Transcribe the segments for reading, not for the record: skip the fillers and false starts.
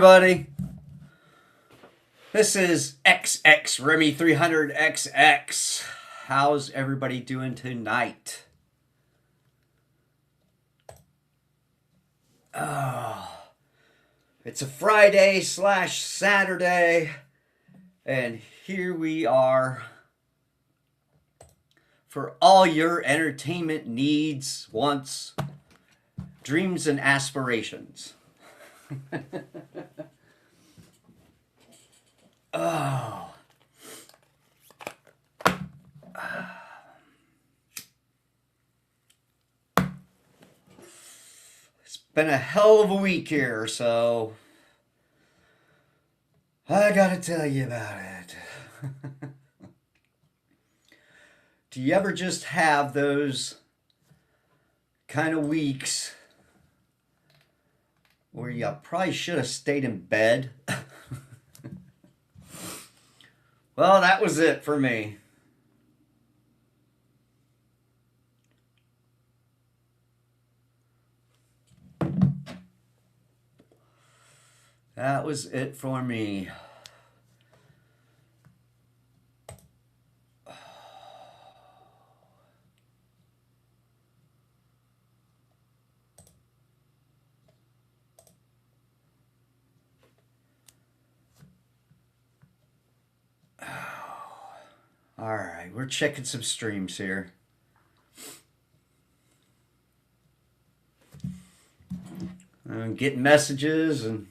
everybody. This is XXREMY300XX. How's everybody doing tonight? Oh, it's a Friday / Saturday, and here we are for all your entertainment needs, wants, dreams, and aspirations. Oh. It's been a hell of a week here, so I gotta tell you about it. Do you ever just have those kind of weeks where you probably should have stayed in bed? Well, that was it for me. That was it for me. All right, we're checking some streams here. I'm getting messages and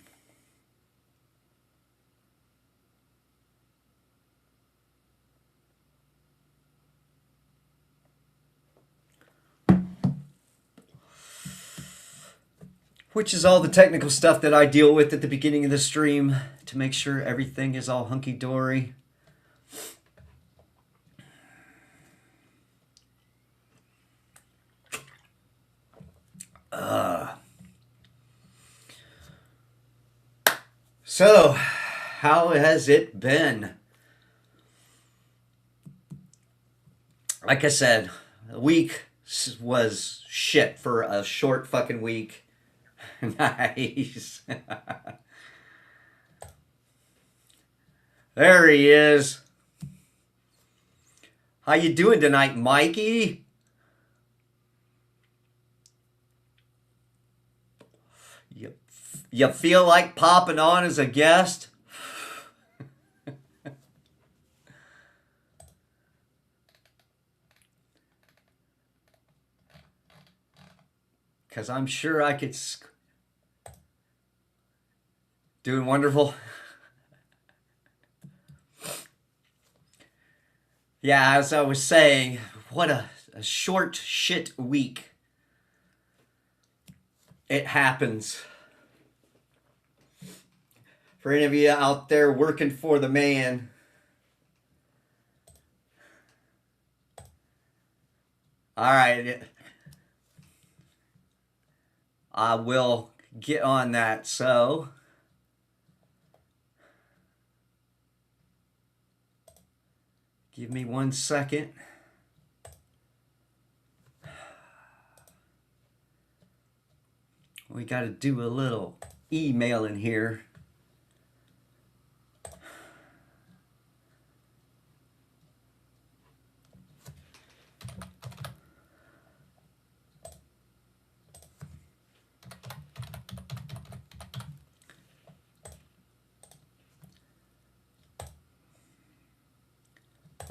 which is all the technical stuff that I deal with at the beginning of the stream to make sure everything is all hunky-dory. So, how has it been? Like I said, the week was shit for a short fucking week. Nice. There he is. How you doing tonight, Mikey? You feel like popping on as a guest? Because I'm sure I could... Doing wonderful. Yeah, as I was saying, what a short shit week. It happens. For any of you out there working for the man, all right, I will get on that. So, give me 1 second. We got to do a little email in here.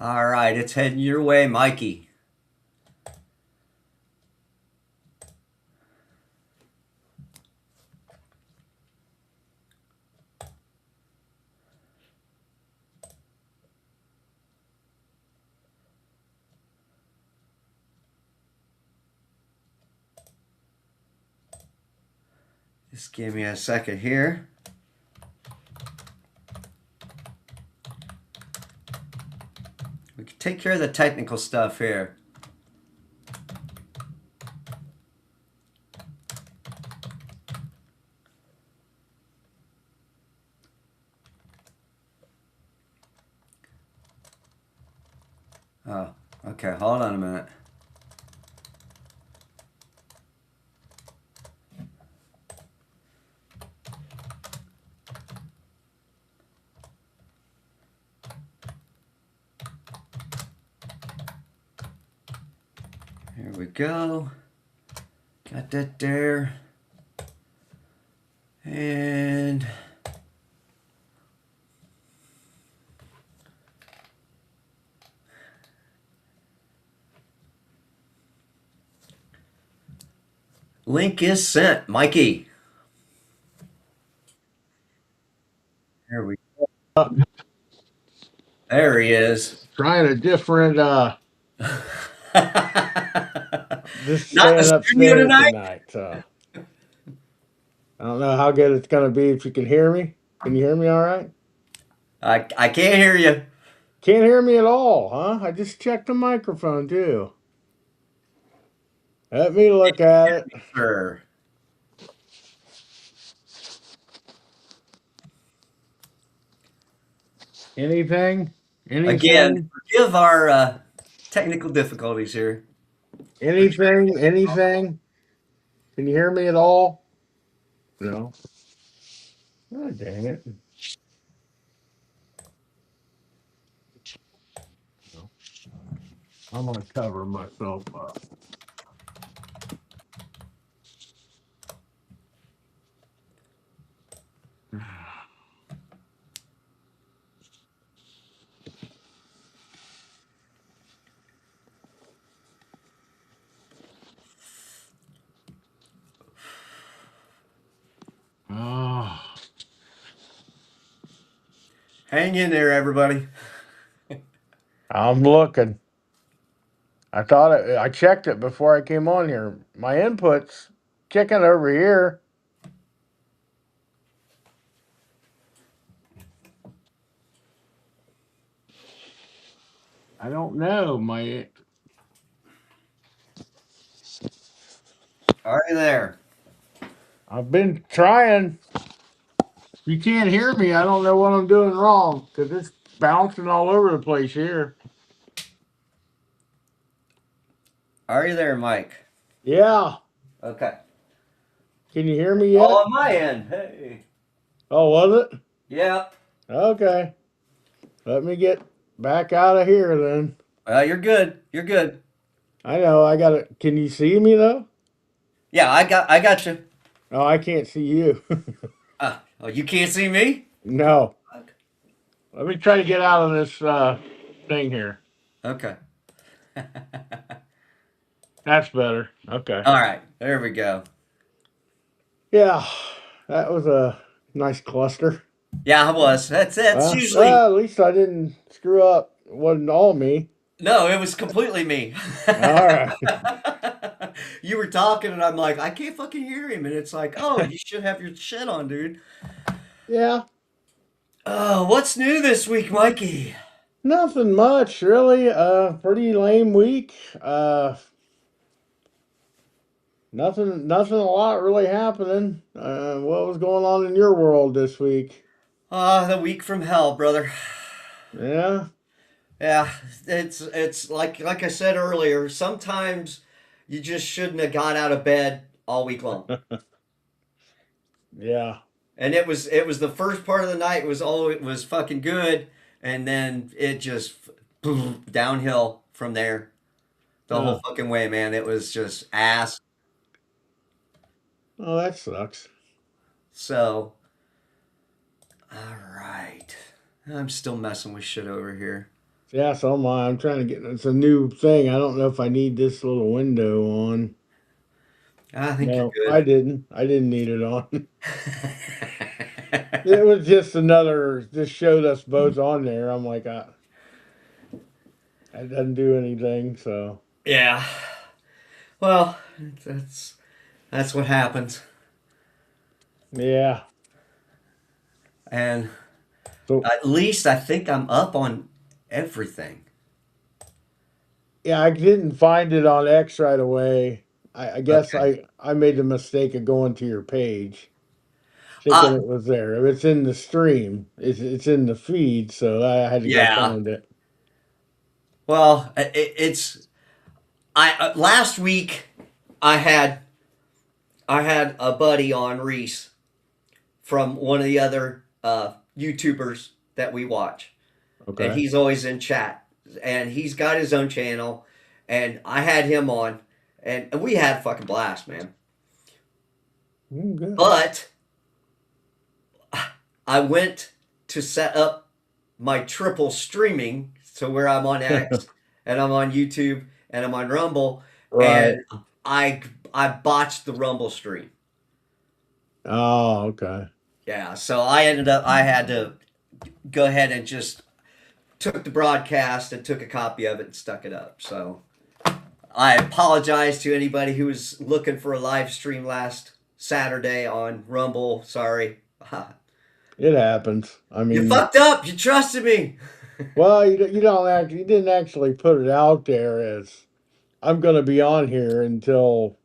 All right, it's heading your way, Mikey. Just give me a second here. We can take care of the technical stuff here. Oh, okay, hold on a minute. There we go. Got that there. And link is sent. Mikey. There we Uh, There he is. Trying a different, Not just in the staying studio upstairs tonight? tonight. So I don't know how good it's going to be if you can hear me. Can you hear me all right? I can't hear you. Can't hear me at all, huh? I just checked the microphone too. Let me look at it. Sir. Anything? Again, Anything? forgive our technical difficulties here. Anything? Anything? Can you hear me at all? No. Oh, dang it. No. I'm going to cover myself up. Oh, Hang in there, everybody. I'm looking. I checked it before I came on here. My inputs kicking over here. I don't know. Are you there? I've been trying. If you can't hear me, I don't know what I'm doing wrong because it's bouncing all over the place here. Are you there, Mike? Yeah. Okay. Can you hear me All yet? on my end. Hey. Oh, was it? Yeah. Okay. Let me get back out of here then. You're good. You're good. I know. I got it. Can you see me though? Yeah, I got you. Oh, I can't see you. Oh, you can't see me? No. Let me try to get out of this thing here. Okay. That's better. Okay. All right. There we go. Yeah, that was a nice cluster. Yeah, I was. That's usually Well, at least I didn't screw up. It wasn't all me. no, it was completely me. All right. You were talking and I'm like, I can't fucking hear him. And it's like, oh, you should have your shit on, dude. Yeah, Oh, what's new this week, Mikey? nothing much really. Pretty lame week. Nothing a lot really happening. What was going on in your world this week? The week from hell, brother. Yeah, Yeah, it's like I said earlier, sometimes you just shouldn't have got out of bed all week long. yeah. And it was the first part of the night it was fucking good, and then it just boom, downhill from there the whole Oh, fucking way, man. It was just ass. oh, that sucks. So, all right. I'm still messing with shit over here. Yeah, so am I. I'm trying to get. It's a new thing. I don't know if I need this little window on. I think No, you're I didn't. I didn't need it on. good. It was just another. Just showed us both on there. I'm like, it doesn't do anything. So Yeah. Well, that's that's what happens. yeah. And So at least I think I'm up on everything. yeah, I didn't find it on X right away. I guess Okay. I made the mistake of going to your page, thinking Uh, it was there. If it's in the stream, it's in the feed. So I had to go yeah. find it. Well, it's I last week I had I had a buddy on Reese from one of the other YouTubers that we watch, and Okay. he's always in chat, and he's got his own channel, and I had him on, and we had a fucking blast, man. Good. But I went to set up my triple streaming, so where I'm on X and I'm on YouTube and I'm on Rumble, Right. and I I botched the Rumble stream. Oh, okay. Yeah, so I had to go ahead and just took the broadcast and took a copy of it and stuck it up. So I apologize to anybody who was looking for a live stream last Saturday on Rumble. Sorry. It happens. I You mean, fucked up. You trusted me. well, you don't act, you didn't actually put it out there as I'm going to be on here until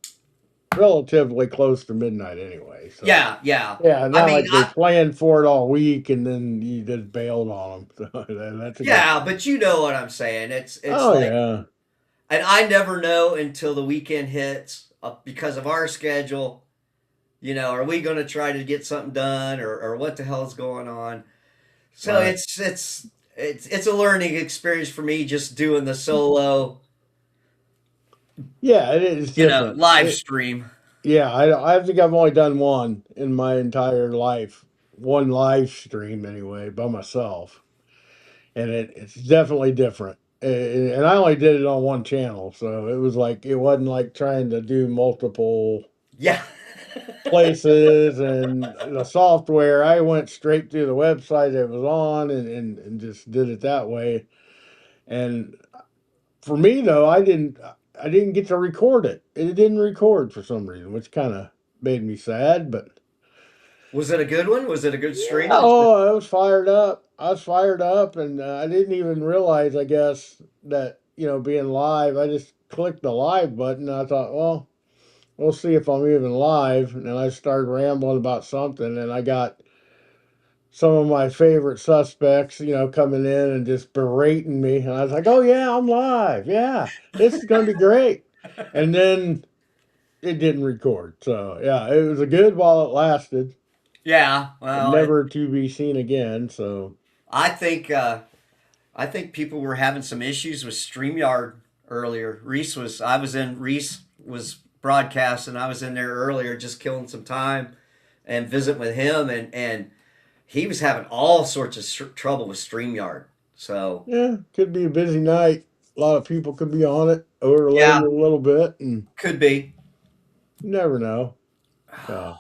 relatively close to midnight anyway. So Yeah, yeah. yeah, I not mean, like they planned for it all week and then you just bailed on them. So that's a good yeah, thing. but you know what I'm saying. It's Oh like, yeah, and I never know until the weekend hits because of our schedule. Are we going to try to get something done, or what the hell's going on? So right. it's a learning experience for me just doing the solo, Yeah, it is different. live stream. Yeah, I think I've only done one in my entire life, one live stream anyway, by myself, and it's definitely different. And I only did it on one channel, so it was like it wasn't like trying to do multiple Yeah. places and the software. I went straight to the website it was on and just did it that way. And for me though, I didn't get to record it. It didn't record for some reason, which kind of made me sad, but Was it a good one? Was it a good yeah, stream? oh, I was fired up. I was fired up, and I didn't even realize, I guess, that being live. I just clicked the live button. And I thought, well, we'll see if I'm even live. And then I started rambling about something, and I got some of my favorite suspects, coming in and just berating me. And I was like, oh yeah, I'm live. Yeah, this is gonna be great. And then it didn't record. So yeah, it was a good while it lasted. Yeah. Well, Never to be seen again. So I think uh, I think people were having some issues with StreamYard earlier. Reese was broadcasting. I was in there earlier just killing some time and visiting with him, and he was having all sorts of trouble with StreamYard. So yeah, could be a busy night. A lot of people could be on it, overloaded yeah, a little bit, and could be. you never know. So,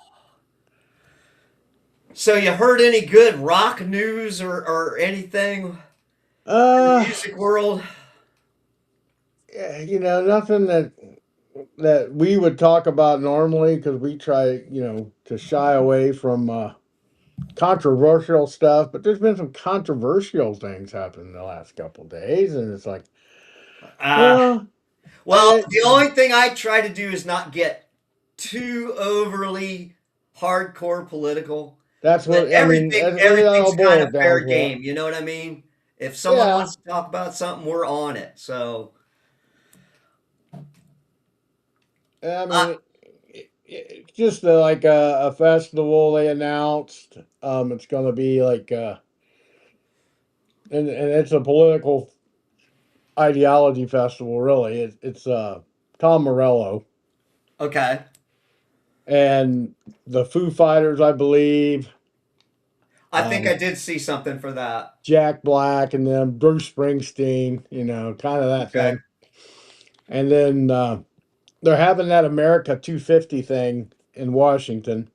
So you heard any good rock news or anything in the uh, music world? yeah, nothing that we would talk about normally because we try, to shy away from controversial stuff. But there's been some controversial things happen in the last couple of days, and it's like, Uh, well, well, the only thing I try to do is not get too overly hardcore political. that's But what I mean. That's what it everything's all kind of boils down fair to. game. You know what I mean? If someone Yeah, wants to talk about something, we're on it. So, I uh, mean, it's just like a festival they announced. It's going to be like, and it's a political ideology festival, really. It's Tom Morello okay. and the Foo Fighters, I believe, I think I um, did see something for that. Jack Black, and then Bruce Springsteen, kind of that Okay. thing. And then they're having that America 250 thing in Washington,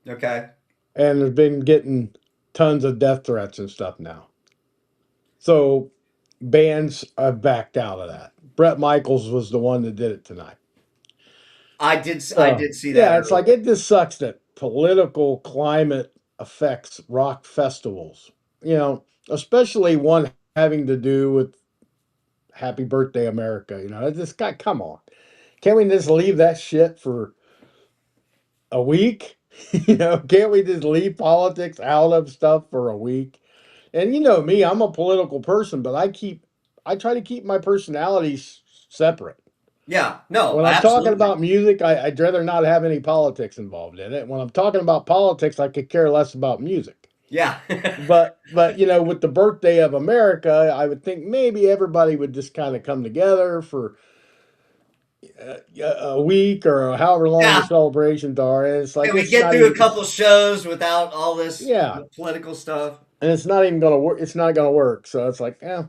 Okay. and they've been getting tons of death threats and stuff now. So bands have backed out of that. Brett Michaels was the one that did it tonight. I So did see that yeah, it's like earlier. it just sucks that political climate affects rock festivals. Especially one having to do with Happy Birthday America. This guy, come on. Can't we just leave that shit for a week? Can't we just leave politics out of stuff for a week? And you know me, I'm a political person, but I try to keep my personalities separate. Yeah. No, When I'm talking absolutely. about music, I'd rather not have any politics involved in it. When I'm talking about politics, I could care less about music. Yeah. But with the birthday of America, I would think maybe everybody would just kind of come together for a week or however long the Yeah. celebrations are, and it's like Can we it's get not through a even. couple shows without all this Yeah, political stuff? and it's not even gonna work. It's not gonna work. So it's like, yeah.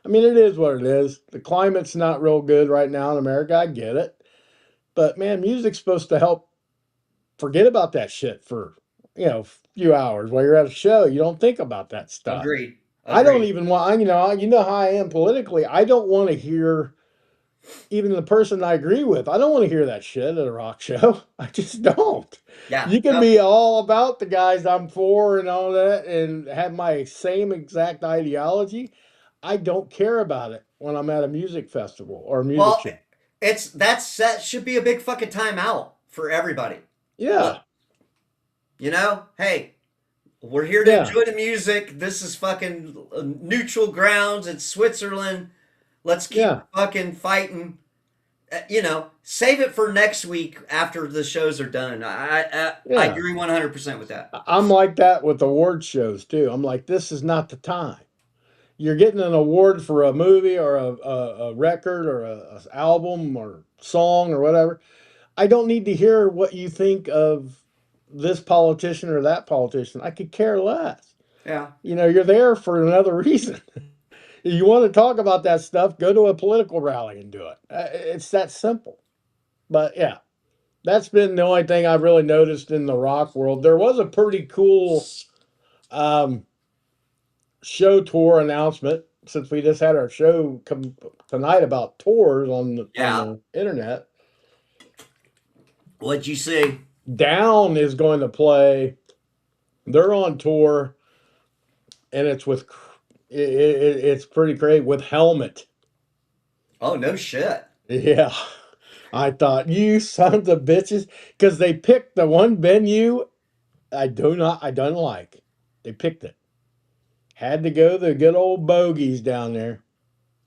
I mean, it is what it is. The climate's not real good right now in America. I get it, but man, music's supposed to help forget about that shit for a few hours while you're at a show. You don't think about that stuff. Agreed. I don't Agreed. even want. You know how I am politically. I don't want to hear even the person I agree with. I don't want to hear that shit at a rock show. I just don't. Yeah. You can Nope. be all about the guys I'm for and all that and have my same exact ideology. I don't care about it when I'm at a music festival or a music Well, show. that should be a big fucking timeout for everybody. Look, Yeah. hey, we're here to Yeah. enjoy the music. This is fucking neutral grounds. It's Switzerland. Let's keep Yeah. fucking fighting. Save it for next week after the shows are done. I Yeah. agree 100% with that. I'm like that with award shows too. I'm like, this is not the time. You're getting an award for a movie or a record or a album or song or whatever. I don't need to hear what you think of this politician or that politician. I could care less. Yeah. You're there for another reason. If you want to talk about that stuff, go to a political rally and do it. It's that simple. But yeah, that's been the only thing I've really noticed in the rock world. There was a pretty cool um, show tour announcement since we just had our show tonight about tours on Yeah. the internet. What'd you see? Down is going to play. They're on tour, and it's pretty great with Helmet. Oh, no shit. Yeah, I thought you sons of bitches because they picked the one venue I don't like. They picked it. Had to go the good old bogeys down there.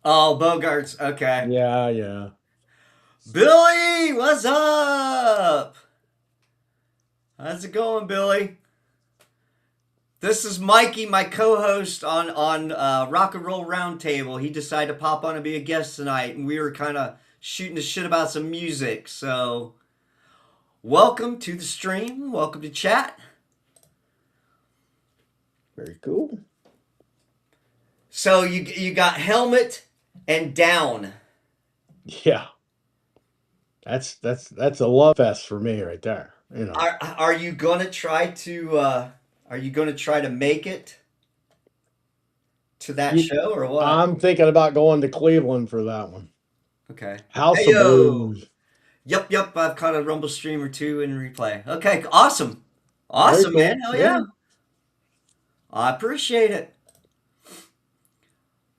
Oh, Bogarts. Okay. Yeah, yeah. Billy, what's up? How's it going, Billy? This is Mikey, my co-host on Rock and Roll Roundtable. He decided to pop on and be a guest tonight, and we were kind of shooting the shit about some music. So, welcome to the stream. Welcome to chat. Very cool. So you got Helmet and Down. Yeah, that's a love fest for me right there. Are you gonna try to make it to that You, show or what? I'm thinking about going to Cleveland for that one. Okay. House Hey of yo. Blues. Yep. I've caught a Rumble stream or two in replay. Okay, awesome. Very Awesome, man. cool. Hell Yeah. yeah. I appreciate it.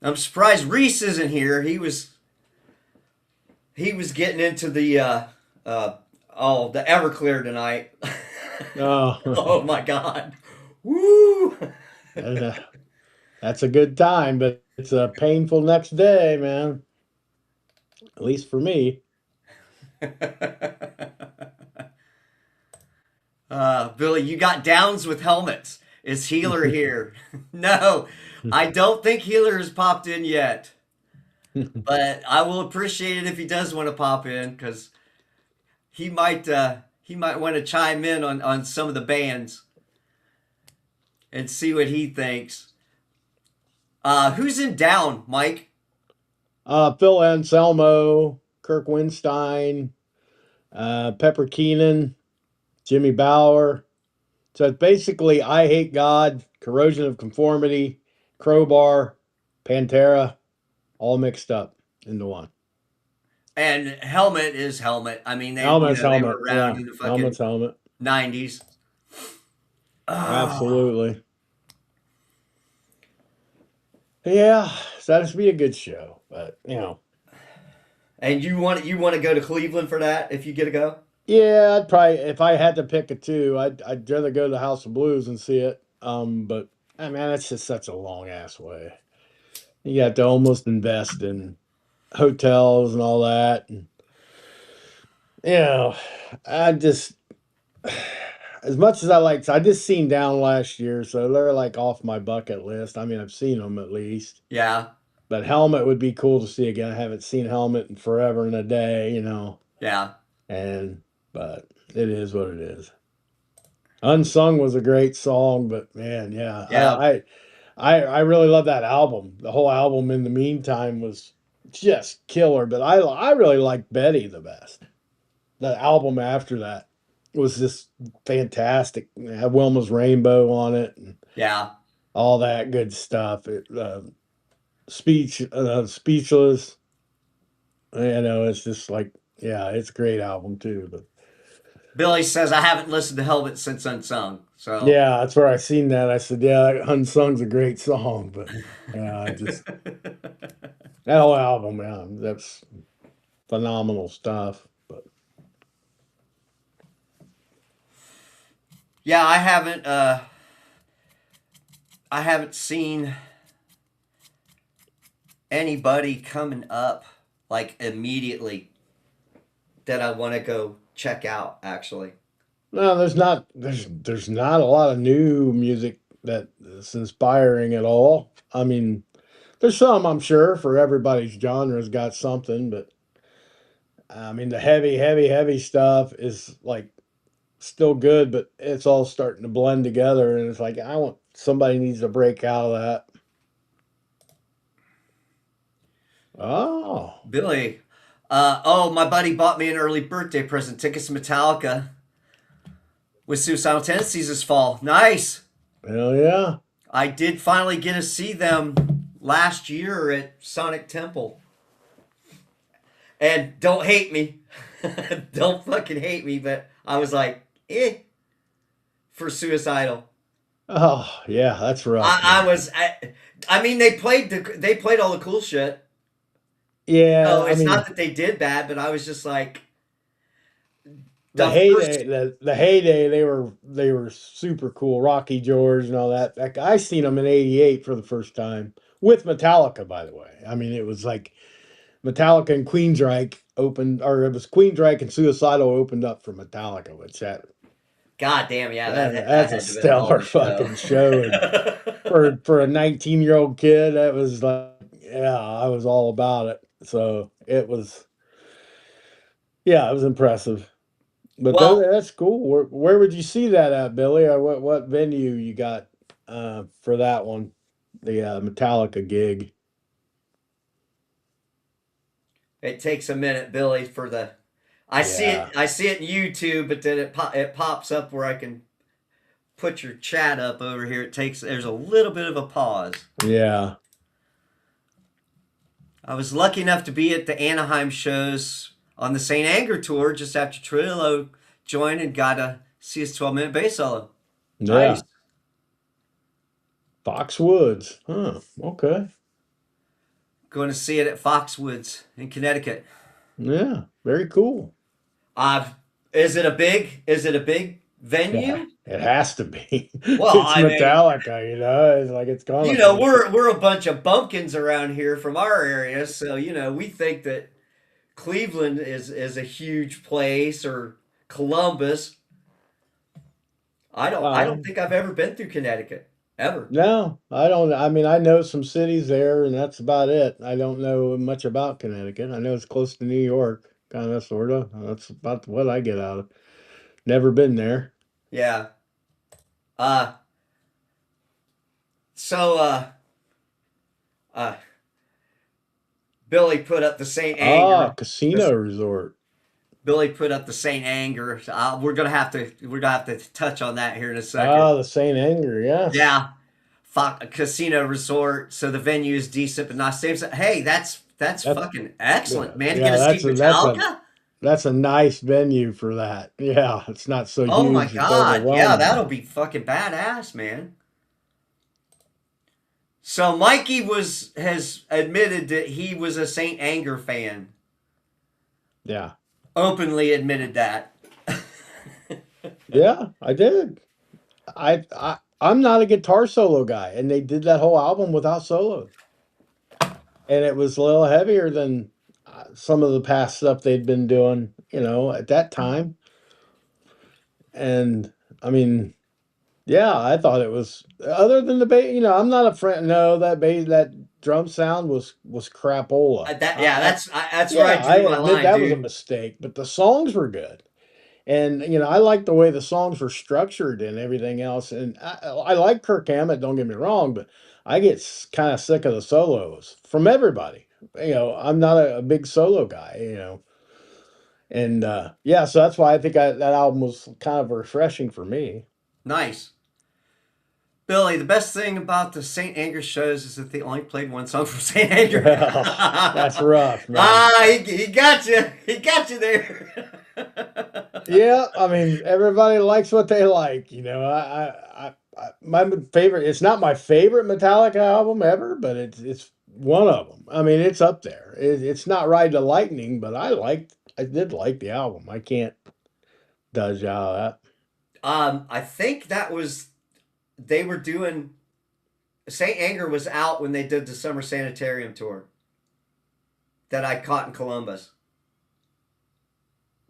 I'm surprised Reese isn't here. He was getting into the Everclear tonight. Oh, Oh my god. Woo! that's a good time, but it's a painful next day, man. At least for me. Billy, you got downs with helmets. Is Healer here? No, I don't think Healer has popped in yet. But I will appreciate it if he does want to pop in because he might want to chime in on some of the bands and see what he thinks. Who's in down, Mike? Phil Anselmo, Kirk Winstein, Pepper Keenan, Jimmy Bauer. So it's basically I Hate God, Corrosion of Conformity, Crowbar, Pantera, all mixed up into one. And Helmet is Helmet. I mean, Helmet's they were helmet. around Yeah. in the fucking Helmet's helmet. 90s. Ah. Absolutely. Yeah. So that'd be a good show. But. And you want to go to Cleveland for that if you get to go? Yeah, I'd probably if I had to pick a two, I'd rather go to the House of Blues and see it. But I mean, that's just such a long ass way. You have to almost invest in hotels and all that. And, you know, I just as much as I just seen Down last year, so they're like off my bucket list. I mean, I've seen them at least, Yeah. But Helmet would be cool to see again. I haven't seen Helmet in forever and a day, Yeah. and but it is what it is. Unsung was a great song, but man, yeah, Yeah. I really love that album. The whole album in the meantime was just killer, but I really like Betty the best. The album after that was just fantastic. It had Wilma's Rainbow on it and Yeah. all that good stuff. Speechless. It's just like, yeah, it's a great album too. But Billy says I haven't listened to Helmet since Unsung. So yeah, that's where I seen that. I said, yeah, Unsung's a great song, but yeah, just that whole album, yeah, that's phenomenal stuff. But yeah, I haven't seen anybody coming up like immediately that I want to go check out actually. no, there's not a lot of new music that's inspiring at all. I mean, there's some I'm sure for everybody's genre's got something, but I mean the heavy stuff is like still good, but it's all starting to blend together, and it's like I want somebody needs to break out of that. Oh, Billy, my buddy bought me an early birthday present, tickets to Metallica with Suicidal Tendencies this fall. Nice. hell yeah. I did finally get to see them last year at Sonic Temple. And don't hate me. Don't fucking hate me, but I was like, for Suicidal. Oh, yeah, that's rough, I, man. I was I mean they played all the cool shit. Yeah, So I it's not mean, that they did bad, but I was just like the the heyday, first the heyday, they were super cool. Rocky George and all that. I seen them in '88 for the first time with Metallica, by the way. I mean, it was like Metallica and Queensryche opened, or it was Queensryche and Suicidal opened up for Metallica, which God damn, yeah, that that's a had to have been a hell of stellar a show. fucking show. And for a 19-year-old kid, that was like, yeah, I was all about it. So it was, yeah, it was impressive. But Well, that's cool. Where would you see that at, Billy? Or what venue you got for that one? The Metallica gig. it takes a minute, Billy, for the Yeah, I see it in YouTube, but then it pops up where I can put your chat up over here. There's a little bit of a pause. yeah. I was lucky enough to be at the Anaheim shows on the St. Anger tour just after Trillo joined and got to see his 12-minute bass solo. Yeah. Nice. Foxwoods. Huh. Okay. Going to see it at Foxwoods in Connecticut. Yeah. Very cool. Uh, is it a big Yeah. venue? It has to be. Well, It's I mean, Metallica, It's like it's gonna you know, be. we're a bunch of bumpkins around here from our area, so you know, we think that Cleveland is a huge place or Columbus. I don't Well, think I've ever been through Connecticut ever. no, I don't. I mean, I know some cities there, and that's about it. I don't know much about Connecticut. I know it's close to New York, kind of, sort of. That's about what I get out of. Never been there. Yeah. Uh so uh Billy put up the Saint Ah, Anger. casino This resort. Billy put up the Saint Anger. We're gonna have to touch on that here in a second. Ah, the Saint Anger. Yes. Yeah, casino resort. So the venue is decent, but not same. Hey, that's That's fucking excellent, man. To get yeah. to see That's a Metallica. that's a nice venue for that. Yeah, it's not so Oh my huge. It's god, yeah, overwhelming. that'll be fucking badass, man. So Mikey was has admitted that he was a Saint Anger fan. Yeah. Openly admitted that. Yeah, I did. I'm not a guitar solo guy, and they did that whole album without solos, and it was a little heavier than some of the past stuff they'd been doing, at that time. And I mean, yeah, I thought it was other than the bass. I'm not a friend. No, that bass, that drum sound was crapola. Yeah, that's where I Yeah, I drew my admit line, that was a dude. mistake, but the songs were good. And I like the way the songs were structured and everything else. And I like Kirk Hammett, don't get me wrong, but I get kind of sick of the solos from everybody. I'm not a big solo guy, and yeah, so that's why I think that album was kind of refreshing for me. Nice. Billy, the best thing about the St. Anger shows is that they only played one song from St. Anger. Well, that's rough, man. Ah, he got you. He got you there. Yeah, I mean, everybody likes what they like. My favorite. It's not my favorite Metallica album ever, but it's one of them. I mean, it's up there. It's not Ride the Lightning, but I did like the album. I can't dodge out of I think that was they were doing. St. Anger was out when they did the Summer Sanitarium tour that I caught in Columbus.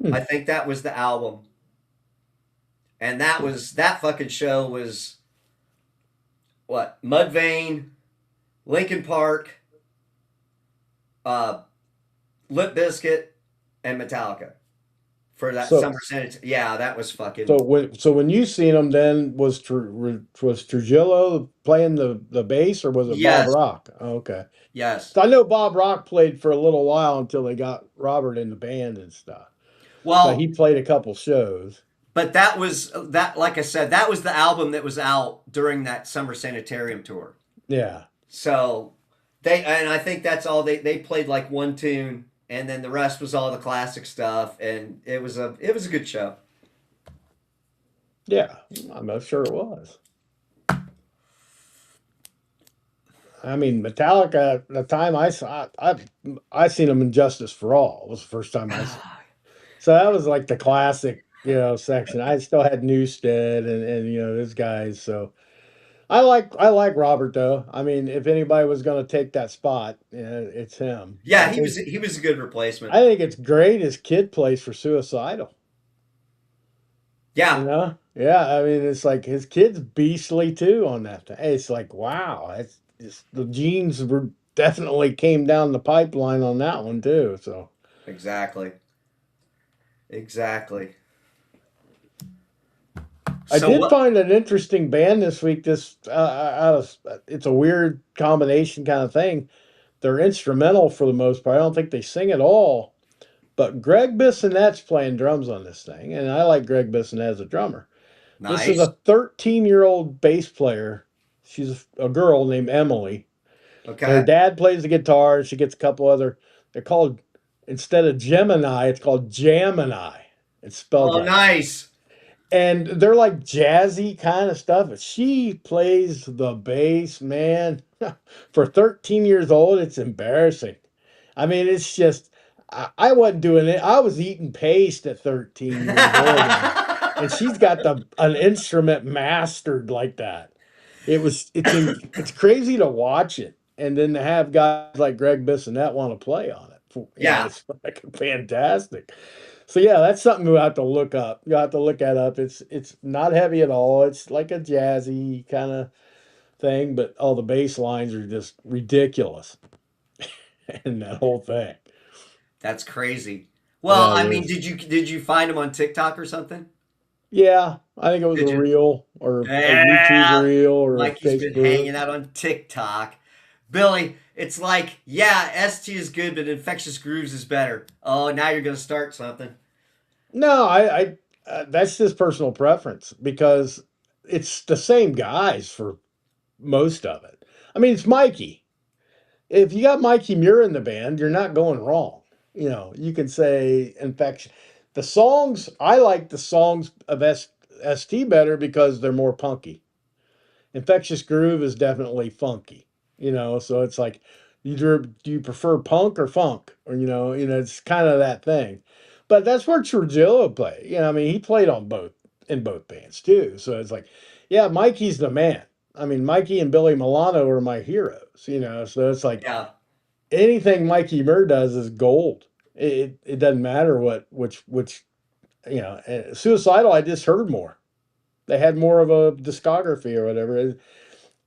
that. I think that was the album, and that fucking show was what Mudvayne, Lincoln Park, uh, Limp Bizkit, and Metallica for that So Summer Sanitarium. Yeah, that was fucking when you seen them, then was Trujillo playing the bass or was it Bob yes, Rock? Oh, okay. yes. So I know Bob Rock played for a little while until they got Robert in the band and stuff. But he Well, played a couple shows. but that was that. Like I said, that was the album that was out during that Summer Sanitarium tour. Yeah. So and I think that's all they played like one tune, and then the rest was all the classic stuff, and it was a good show. Yeah. I'm sure it was. I mean, Metallica, the time I saw I seen them in Justice for All was the first time I saw. So that was like the classic, section. I still had Newstead and those guys. So I like Robert though. I mean, if anybody was going to take that spot, it's him. I Yeah, he was think he was a good replacement. I think it's great his kid plays for Suicidal. Yeah, Yeah. I mean, it's like his kid's beastly too on that thing. It's like wow, it's the genes were definitely came down the pipeline on that one too. So exactly, exactly. I So did what? find an interesting band this week. It's a weird combination kind of thing. They're instrumental for the most part. I don't think they sing at all. But Greg Bissonette's playing drums on this thing, and I like Greg Bissonette as a drummer. This is Nice. a 13-year-old bass player. She's a girl named Emily, and her Okay. dad plays the guitar. She gets a couple other. They're called instead of Gemini, it's called Jamini. It's spelled Oh, like that. nice. And they're like jazzy kind of stuff. But she plays the bass, man. For 13 years old, it's embarrassing. I mean, it's just I wasn't doing it. I was eating paste at 13 years old, and she's got the an instrument mastered like that. It's crazy to watch it, and then to have guys like Greg Bissonette want to play on it. Yeah, It's like fantastic. So yeah, that's something you have to look up. You have to look that up. It's not heavy at all. It's like a jazzy kind of thing, but all the bass lines are just ridiculous in that whole thing. that's crazy. Well, Yeah, it I mean, is. did you find him on TikTok or something? Yeah, I think it was Did a you? reel or a YouTube Yeah, reel or a Mikey's been Facebook. hanging out on TikTok. Billy, it's like, yeah, ST is good, but Infectious Grooves is better. Oh, now you're gonna start something. No, that's just personal preference because it's the same guys for most of it. I mean, it's Mikey. If you got Mikey Muir in the band, you're not going wrong. You can say infection. I like the songs of ST better because they're more punky. Infectious Groove is definitely funky, so it's like either do you prefer punk or funk? Or it's kind of that thing. But that's where Trujillo played. I mean, he played on both in both bands too. So it's like, yeah, Mikey's the man. I mean, Mikey and Billy Milano are my heroes. So it's like Yeah, anything Mikey Murr does is gold. It doesn't matter which Suicidal. I just heard more. They had more of a discography or whatever,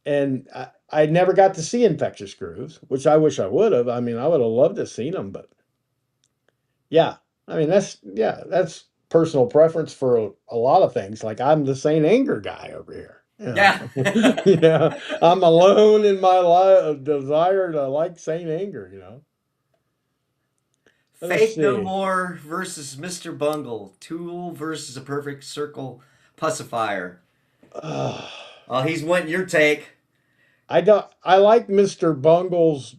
and I never got to see Infectious Grooves, which I wish I would have. I mean, I would have loved to have seen them, but yeah, I mean that's personal preference for a lot of things. Like I'm the Saint Anger guy over here. Yeah. You know, I'm alone in my desire to like Saint Anger. You know, let's Faith No see. More versus Mr. Bungle. Tool versus a Perfect Circle Pacifier. Uh, Oh, he's wanting your take. I don't. I like Mr. Bungle's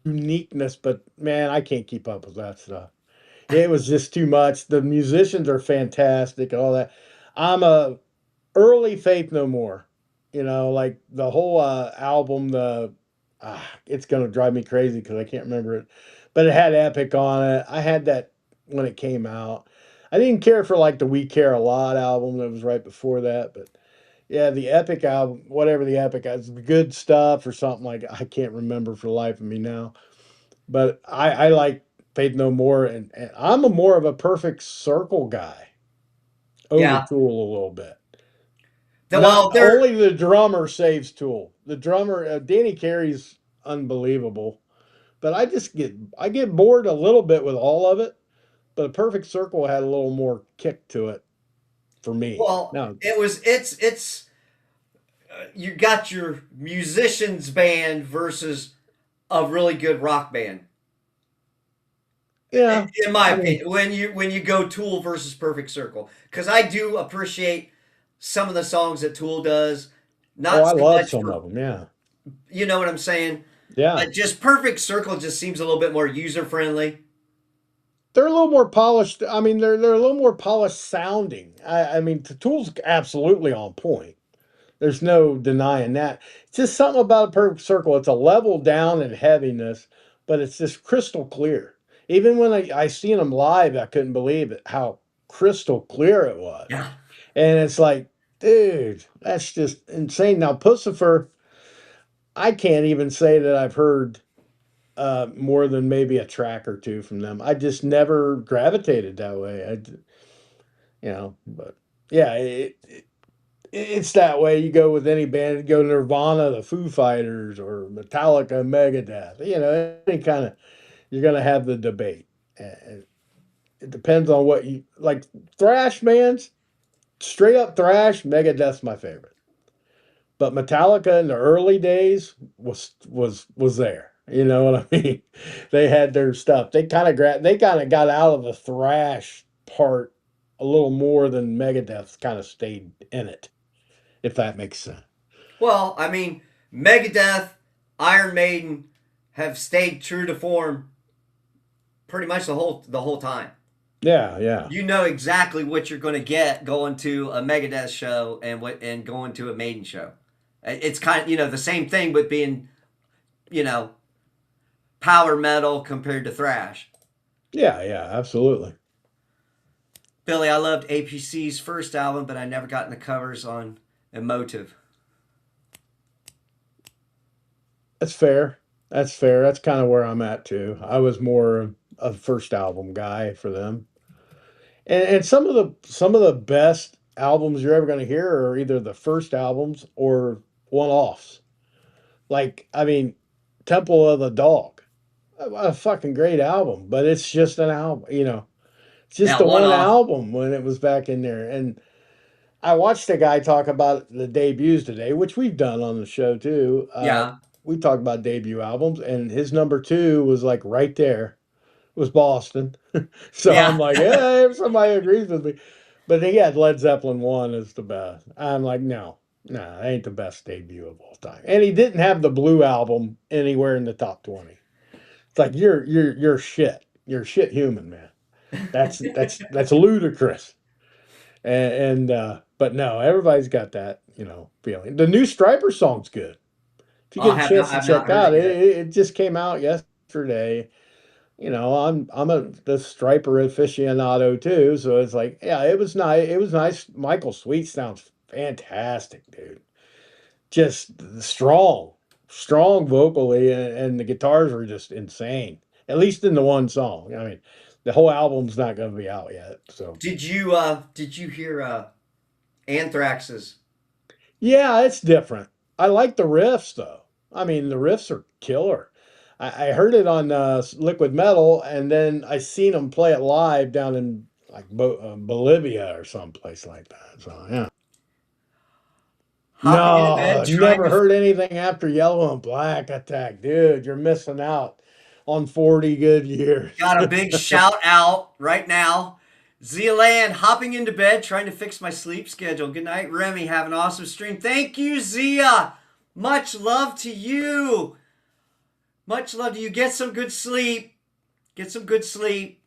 uniqueness, but man, I can't keep up with that stuff. It was just too much. The musicians are fantastic, all that. I'm a early Faith No More. You know, like the whole album. It's gonna drive me crazy because I can't remember it, but it had Epic on it. I had that when it came out. I didn't care for like the We Care a Lot album that was right before that, but yeah, the Epic album, whatever the Epic is, good stuff or something like I can't remember for the life of me now. But I like Faith No More, and I'm a more of a Perfect Circle guy over Yeah. Tool a little bit. Not Well, they're only the drummer saves Tool. The drummer, Danny Carey's unbelievable, but I get bored a little bit with all of it. But a Perfect Circle had a little more kick to it for me. well, Now, it's you got your musicians band versus a really good rock band. yeah, In my I mean, opinion, when you go Tool versus Perfect Circle, because I do appreciate some of the songs that Tool does, oh, not I so love much some for of them. Yeah, you know what I'm saying. yeah. But just Perfect Circle just seems a little bit more user friendly. They're a little more polished. I mean, they're a little more polished sounding. I mean, the Tool's absolutely on point. There's no denying that. It's just something about a Perfect Circle. It's a level down in heaviness, but it's just crystal clear. Even when I seen them live, I couldn't believe it how crystal clear it was. Yeah. And it's like, dude, that's just insane. Now, Pussifer, I can't even say that I've heard more than maybe a track or two from them. I just never gravitated that way. But yeah, it's that way. You go with any band, you go Nirvana, the Foo Fighters, or Metallica, Megadeth. You know, any kind of you're gonna have the debate. And it depends on what you like. Thrash bands, straight up thrash. Megadeth's my favorite, but Metallica in the early days was there. You know what I mean? They had their stuff. They kind of got out of the thrash part a little more than Megadeth kind of stayed in it, if that makes sense. Well, I mean, Megadeth, Iron Maiden have stayed true to form pretty much the whole time. Yeah, yeah. You know exactly what you're going to get going to a Megadeth show and going to a Maiden show. It's kind of the same thing, but being you know power metal compared to thrash. Yeah, yeah, absolutely. Billy, I loved APC's first album, but I never got in the covers on Emotive. That's fair. That's fair. That's kind of where I'm at too. I was more a first album guy for them. And some of the best albums you're ever going to hear are either the first albums or one-offs. Like, I mean, Temple of the Dog. What a fucking great album, but it's just an album, It's just Yeah, the one one off. album when it was back in there. And I watched a guy talk about the debuts today, which we've done on the show too. Yeah, We talked about debut albums, and his number two was like right there. Was Boston. So I'm yeah. like, hey, if somebody agrees with me. But he had Led Zeppelin 1 as the best. I'm like, no, that ain't the best debut of all time. And he didn't have the Blue album anywhere in the top 20. It's like you're shit. You're a shit human, man. That's ludicrous. But no, everybody's got that, feeling. The new Striper song's good. If you get a chance to I've not check heard out, it it, yet. it it just came out yesterday. I'm a the Striper aficionado too, so it's like, yeah, it was nice. It was nice. Michael Sweet sounds fantastic, dude. Just strong, strong vocally, and the guitars were just insane. At least in the one song. I mean, the whole album's not going to be out yet, so Did you hear Anthrax's? yeah, it's different. I like the riffs though. I mean, the riffs are killer. I heard it on Liquid Metal, and then I seen them play it live down in like Bolivia or someplace like that. So yeah. Hopping into bed, No, trying never to heard anything after Yellow and Black Attack, dude. You're missing out on 40 good years. got a big shout out right now. Zia Land, hopping into bed, trying to fix my sleep schedule. Good night, Remy. Have an awesome stream. Thank you, Zia. Much love to you. Much love to you. Get some good sleep. Get some good sleep.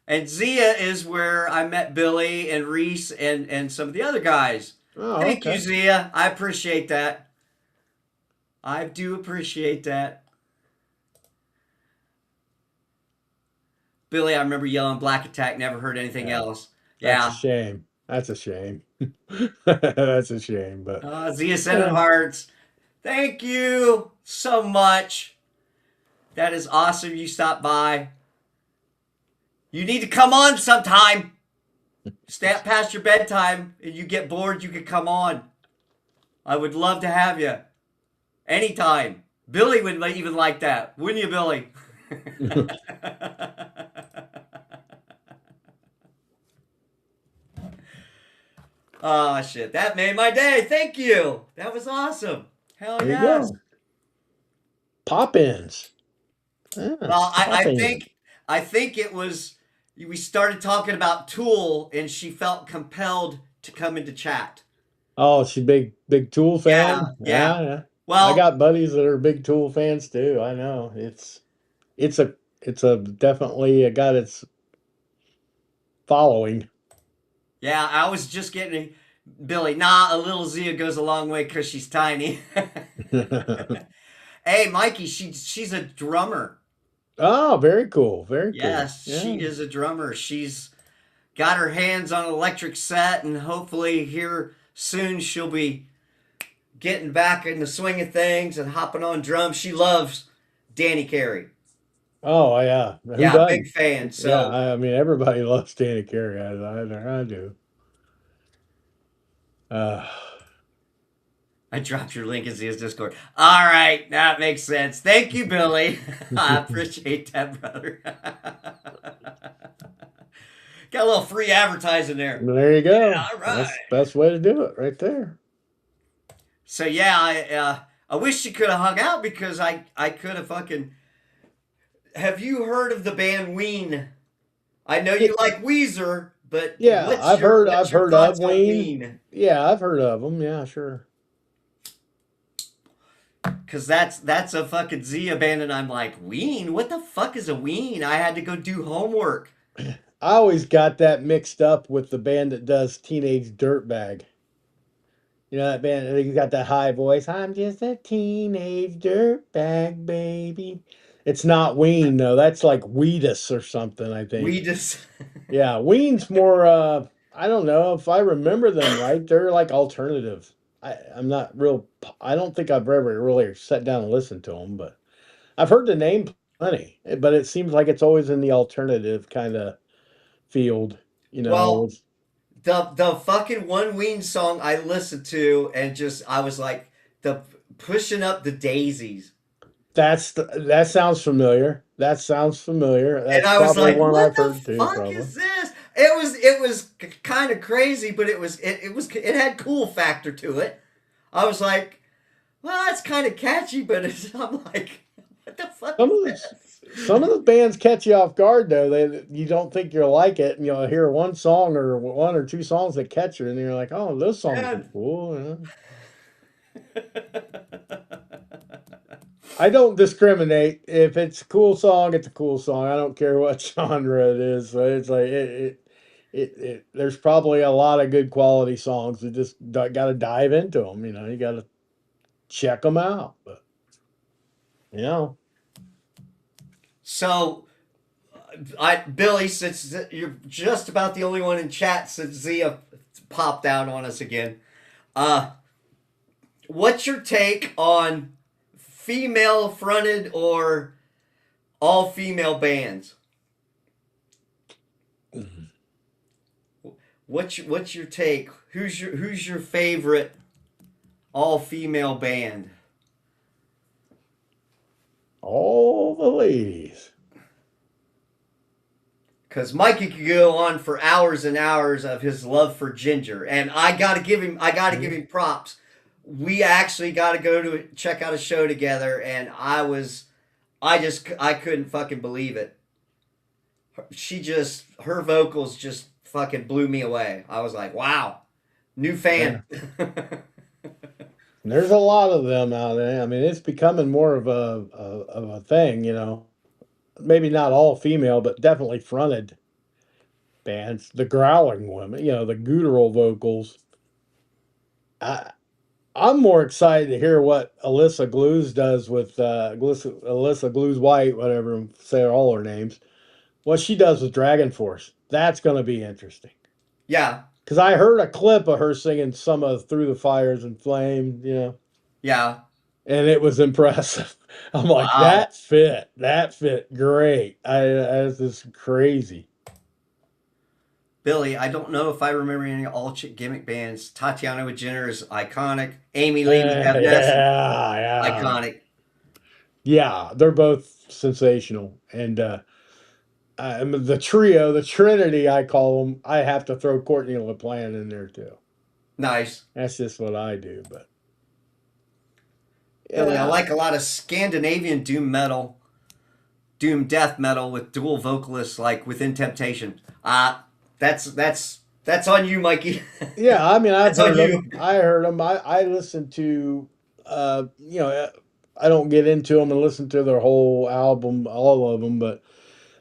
And Zia is where I met Billy and Reese and some of the other guys. Oh, Thank you, okay. Zia. I appreciate that. I do appreciate that. Billy, I remember yelling Black Attack, never heard anything Yeah, else. that's a Yeah. shame. That's a shame. That's a shame, but Zia sending yeah. hearts. Thank you so much. That is awesome. You stopped by. You need to come on sometime. Stay up past your bedtime and you get bored, you could come on. I would love to have you. Anytime. Billy would even like that. Wouldn't you, Billy? Oh, shit. That made my day. Thank you. That was awesome. Hell There you yes. go. Pop-ins. Yes, Well, pop-in. I think it was we started talking about Tool and she felt compelled to come into chat. Oh, she big Tool Yeah, fan? yeah. Yeah, yeah. I Well, got buddies that are big Tool fans too. I know. It's a definitely got its following. yeah, I was just getting Billy. Nah, a little Zia goes a long way because she's tiny. Hey, Mikey, she's a drummer. Oh, very cool. Very cool. Yes, she Yeah. is a drummer. She's got her hands on an electric set, and hopefully here soon she'll be getting back in the swing of things and hopping on drums. She loves Danny Carey. Oh, yeah. Who Yeah, big doesn't? fan. Yeah, So I mean everybody loves Danny Carey. I do. Uh, I dropped your link in Zia's Discord. All right, that makes sense. Thank you, Billy. I appreciate that, brother. Got a little free advertising there. there you Yeah, go. all right. That's the best way to do it right there. So yeah, I wish you could have hung out because I could have fucking. Have you heard of the band Ween? I know Yeah, you like Weezer, but yeah, I've what's your heard of thoughts on Ween. Ween? Yeah, I've heard of them. Yeah, sure. Cause that's a fucking Zia band, and I'm like, Ween? What the fuck is a Ween? I had to go do homework. I always got that mixed up with the band that does Teenage Dirtbag. You know that band? He's got that high voice. I'm just a teenage dirtbag baby. It's not Ween though. That's like Wheatus or something, I We think. just Yeah, Ween's more. I don't know if I remember them right. They're like alternative. I'm not real. I don't think I've ever really sat down and listened to them, but I've heard the name plenty. But it seems like it's always in the alternative kind of field. You know, well, the fucking one Ween song I listened to and just I was like the pushing up the daisies. that sounds familiar. That sounds familiar. And That's I was probably like, one "What I've the heard too, fuck probably. is this?" It was kind of crazy, but it had cool factor to it. I was like, "Well, that's kind of catchy," but I'm like, "What the fuck Some is of the this?" some of the bands catch you off guard though. You don't think you'll like it, and you'll hear one song or one or two songs that catch you, and you're like, "Oh, those songs are Man. cool." I don't discriminate. If it's a cool song, it's a cool song. I don't care what genre it is. So it's like there's probably a lot of good quality songs. You just got to dive into them. You know, you got to check them out. But you know, So, Billy, since you're just about the only one in chat since Zia popped out on us again, uh, what's your take on female fronted or all female bands? What's your take? Who's your favorite all female band? All the ladies. Because Mikey could go on for hours and hours of his love for Ginger, and I gotta give him props. We actually got to go to check out a show together, and I couldn't fucking believe it. Her vocals just fucking blew me away. I was like, wow, new Yeah. fan. There's a lot of them out there. I mean, it's becoming more of a thing, you know. Maybe not all female, but definitely fronted bands. The growling women, you know, the guttural vocals. I I'm more excited to hear what Alyssa Glues does with Alyssa Glues White, whatever say all her names. What she does with Dragon Force. That's going to be interesting. Yeah, Because I heard a clip of her singing some of Through the Fires and Flame, you know, yeah. and it was impressive. I'm like, Wow. that fit great. That's just crazy. Billy, I don't know if I remember any all chick gimmick bands. Tatiana with Jenner is iconic. Amy Lee with Yeah, Evanescence, yeah, iconic. yeah. They're both sensational, and the trio, the Trinity, I call them. I have to throw Courtney LaPlante in there too. Nice. That's just what I do. But Billy, I yeah, like a lot of Scandinavian doom metal, doom death metal with dual vocalists like Within Temptation. That's on you, Mikey. yeah. I mean, I've That's on heard you. them. I heard them. I listen to, you know, I don't get into them and listen to their whole album, all of them, but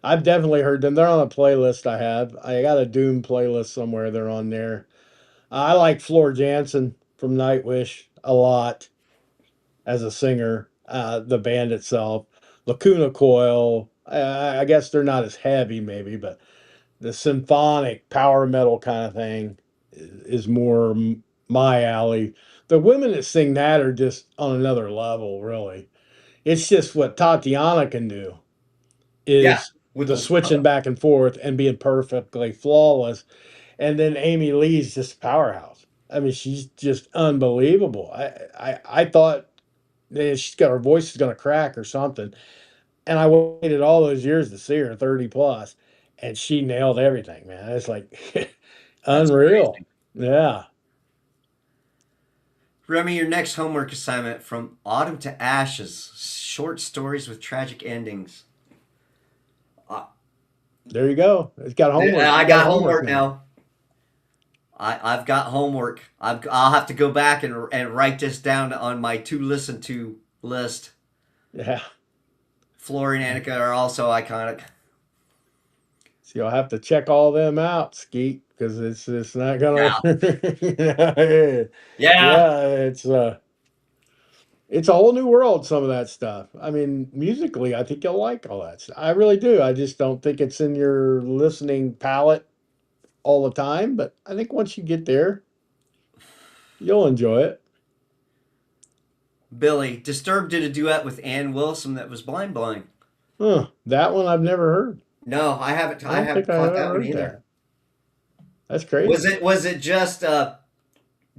I've definitely heard them. They're on a playlist I have. I got a Doom playlist somewhere. They're on there. I like Floor Jansen from Nightwish a lot as a singer. The band itself, Lacuna Coil. I guess they're not as heavy, maybe, but the symphonic power metal kind of thing is more my alley. The women that sing that are just on another level, really. It's just what Tatiana can do Yeah, is with the the switching back and forth and being perfectly flawless. And then Amy Lee's just a powerhouse. I mean, she's just unbelievable. I thought she's got her voice is going to crack or something. And I waited all those years to see her, 30 plus, and she nailed everything, man. It's like that's unreal. crazy. Yeah. Remy, your next homework assignment from Autumn to Ashes: short stories with tragic endings. Uh, There you go. It's got homework. You I got got homework homework now. now. I've got homework. I'll have to go back and write this down on my to listen to list. Yeah. Floor and Annika are also iconic. So you'll have to check all them out, Skeet, because it's not gonna. Yeah. Yeah. Yeah, it's a whole new world. Some of that stuff. I mean, musically, I think you'll like all that stuff. I really do. I just don't think it's in your listening palette all the time. But I think once you get there, you'll enjoy it. Billy, Disturbed did a duet with Ann Wilson that was blind blowing. Huh? That one I've never heard. No, I haven't. I I don't think haven't I caught ever that one heard either. that. That's crazy. Was it just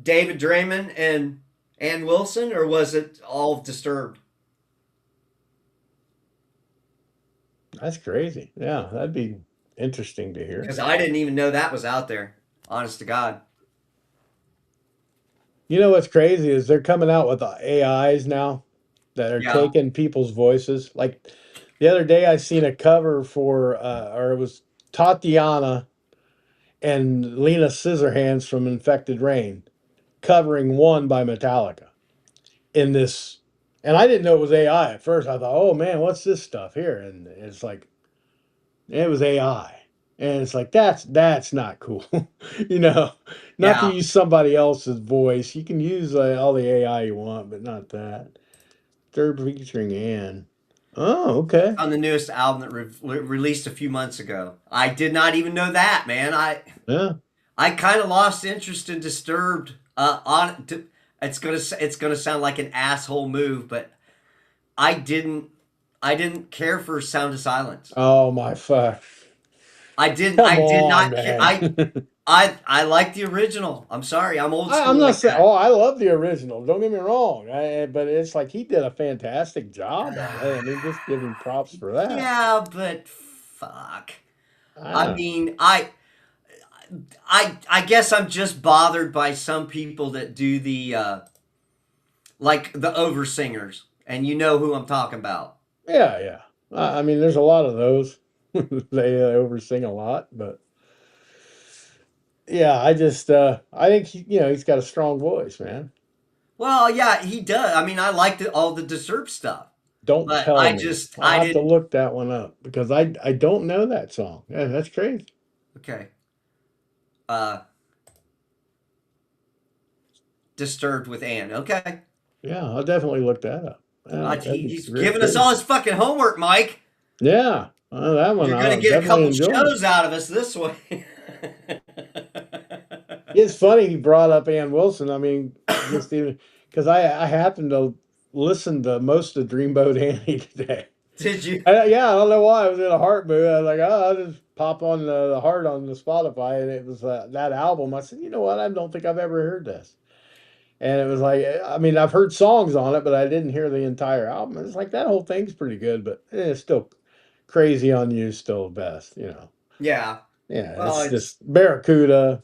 David Draymond and Ann Wilson, or was it all Disturbed? That's crazy. Yeah, that'd be interesting to hear. Because I didn't even know that was out there. Honest to God. You know what's crazy is they're coming out with the AIs now that are Yeah. taking people's voices. Like the other day, I seen a cover for, or it was Tatiana and Lena Scissorhands from Infected Rain covering One by Metallica in this. And I didn't know it was AI at first. I thought, oh man, what's this stuff here? And it's like, it was AI. And it's like that's not cool, you know. Not to Yeah. use somebody else's voice. You can use all the AI you want, but not that. Third featuring Anne. Oh, okay. On the newest album that released a few months ago. I did not even know that, man. Yeah. I kind of lost interest in Disturbed. It's gonna sound like an asshole move, but I didn't I didn't care for Sound of Silence. Oh my fuck. I didn't. Come I did on, not care. man. I like the original. I'm sorry, I'm old I'm school not like saying. that. Oh, I love the original. Don't get me wrong. But it's like he did a fantastic job on it. I mean, just give him props for that. Yeah, but fuck. I Ah, mean, I guess I'm just bothered by some people that do the like the oversingers, and you know who I'm talking about. yeah, yeah. I mean, there's a lot of those. They oversing a lot, but yeah, I think he's got a strong voice, man. Well, yeah, he does. I mean, I liked all the Disturbed stuff, Don't but tell me. I'll I have to didn't. look that one up because I don't know that song. Yeah, that's crazy. Okay, uh, Disturbed with Anne. Okay, Yeah, I'll definitely look that up. That'd be he's very giving us cool. all his fucking homework, Mike. Yeah, that one You're gonna I'll get a definitely couple enjoy. shows out of us this way. It's funny he brought up Ann Wilson. I mean, just even because I happened to listen to most of Dreamboat Annie today. Did you? Yeah, I don't know why. I was in a heart mood. I was like, oh, I'll just pop on the heart on the Spotify, and it was that album. I said, you know what? I don't think I've ever heard this. And it was like, I mean, I've heard songs on it, but I didn't hear the entire album. It's like that whole thing's pretty good, but it's still Crazy on You, is still the best, you know. Yeah. Yeah, Well, it's it's just Barracuda,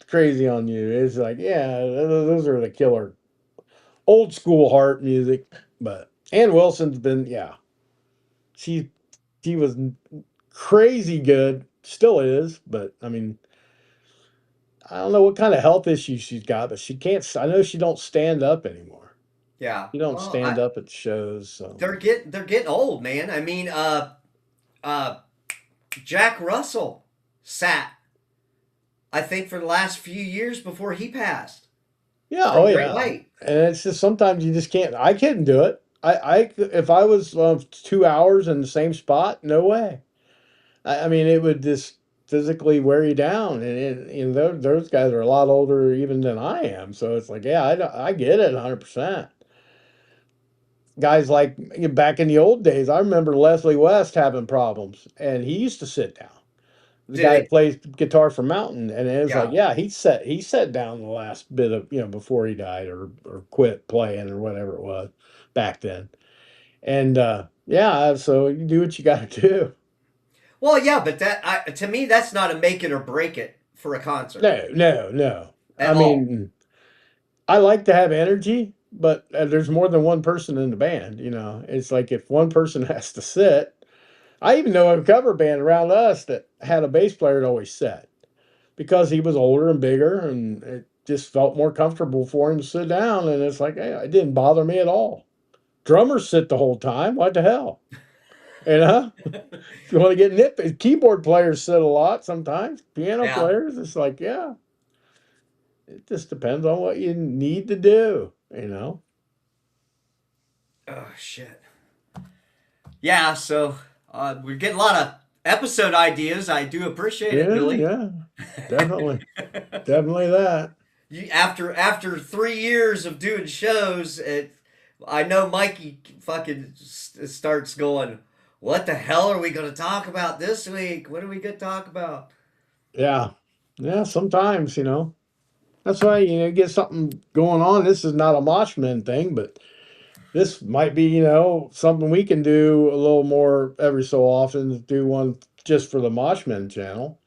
Crazy on You. It's like, yeah, those are the killer old school heart music. But Ann Wilson's been, yeah, she she was crazy good, still is. But I mean, I don't know what kind of health issues she's got, but she can't. I know she don't stand up anymore. yeah. She don't Well, stand up at shows. So they're getting old, man. I mean, uh, Jack Russell sat, I think, for the last few years before he passed yeah, oh from Great yeah, White. and it's just sometimes you just can't. I couldn't do it. If I was 2 hours in the same spot, no way. I mean, it would just physically wear you down, and those guys are a lot older even than I am. So it's like, yeah, I get it 100%. Guys like back in the old days, I remember Leslie West having problems, and he used to sit down. The Did guy it? that plays guitar for Mountain, and it was like, Yeah. yeah, he sat down the last bit of before he died or quit playing or whatever it was back then. And yeah, so you do what you got to do. Well, yeah, but to me, that's not a make it or break it for a concert No, no, no. at I all. mean, I like to have energy, but there's more than one person in the band. It's like if one person has to sit. I even know a cover band around us that had a bass player that always sat because he was older and bigger, and it just felt more comfortable for him to sit down. And it's like, hey, it didn't bother me at all. Drummers sit the whole time. What the hell? You know, if you want to get nitpicky, keyboard players sit a lot sometimes. Piano Yeah. players, it's like, yeah, it just depends on what you need to do. Oh shit. Yeah. So we're getting a lot of episode ideas. I do appreciate it, Yeah, Billy. yeah, definitely. Definitely that. After 3 years of doing shows, I know Mikey fucking starts going. What the hell are we going to talk about this week? What are we going to talk about? Yeah. Yeah, sometimes. That's why, get something going on. This is not a Moshman thing, but this might be, something we can do a little more every so often, do one just for the Moshman channel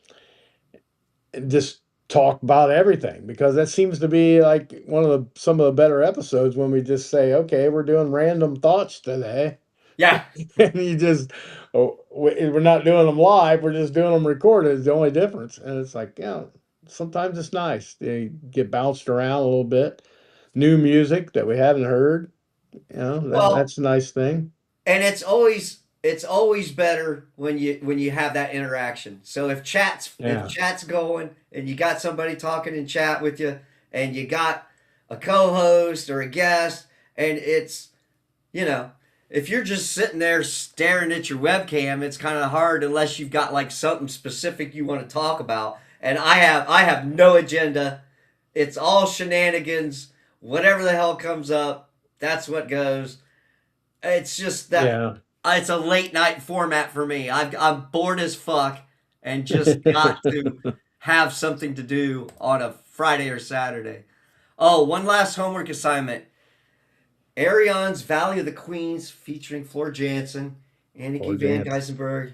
and just talk about everything because that seems to be like some of the better episodes when we just say, okay, we're doing random thoughts today. Yeah. And we're not doing them live, we're just doing them recorded. It's the only difference. And it's like, sometimes it's nice. They get bounced around a little bit. New music that we haven't heard, Well, that's a nice thing. and it's always better when you have that interaction. So if Yeah. chat's going and you got somebody talking in chat with you and you got a co-host or a guest and it's you know if you're just sitting there staring at your webcam, it's kind of hard unless you've got like something specific you want to talk about. And I have no agenda. It's all shenanigans. Whatever the hell comes up, that's what goes. It's just that Yeah. it's a late night format for me. I'm bored as fuck and just got to. have something to do on a Friday or Saturday. Oh, one last homework assignment. Arion's Valley of the Queens featuring Floor Jansen, Or Anneke van Jance. Geysenberg,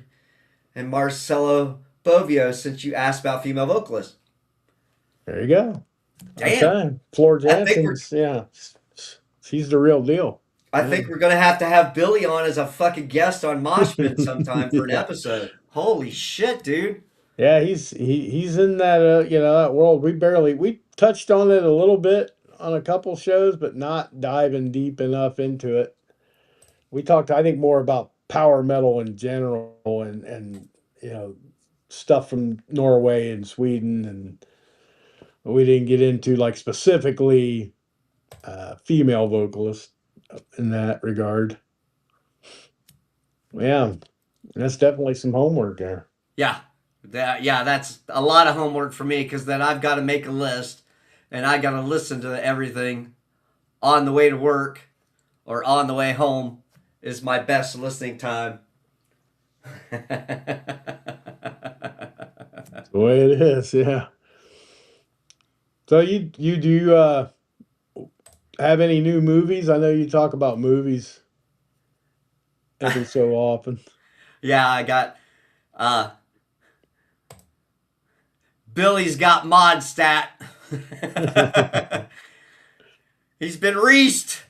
and Marcelo Bovio since you asked about female vocalists. There you go. Damn. Okay. Floor I think we're Jansen's, yeah, she's the real deal. I Yeah. think we're gonna have Billy on as a fucking guest on Moshpit sometime for an Yeah. episode. Holy shit, dude. Yeah, he's in that that world. We touched on it a little bit on a couple shows, but not diving deep enough into it. We talked, I think, more about power metal in general and you know stuff from Norway and Sweden, and we didn't get into like specifically female vocalists in that regard. Yeah, that's definitely some homework there. Yeah. That's a lot of homework for me because then I've got to make a list and I got to listen to everything on the way to work or on the way home is my best listening time. The way it is, yeah. So you do have any new movies? I know you talk about movies every so often. Yeah, I got uh Billy's got mod stat. He's been reached.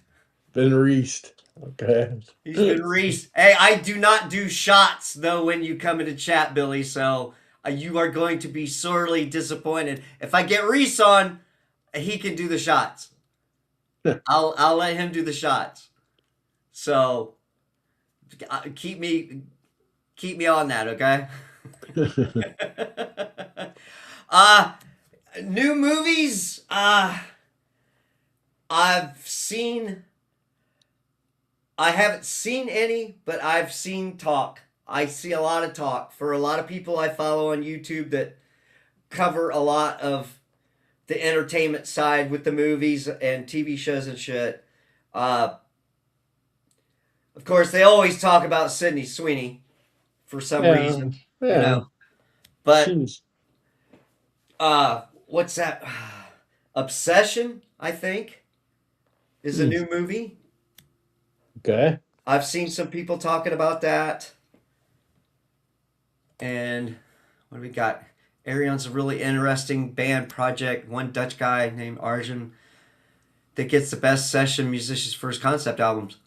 Been reached. Okay. He's been reached. Hey, I do not do shots though when you come into chat, Billy. So you are going to be sorely disappointed. If I get Reese on, he can do the shots. I'll let him do the shots. So keep me on that, okay? uh New movies. I've seen. I haven't seen any, but I've seen talk. I see a lot of talk for a lot of people I follow on YouTube that cover a lot of the entertainment side with the movies and TV shows and shit. Uh, of course, they always talk about Sydney Sweeney for some Yeah. reason, you Yeah. know. But She's what's that? Obsession, I think, is a hmm, new movie. okay. I've seen some people talking about that. And what do we got? Arion's a really interesting band project. One Dutch guy named Arjun that gets the best session musicians first concept albums.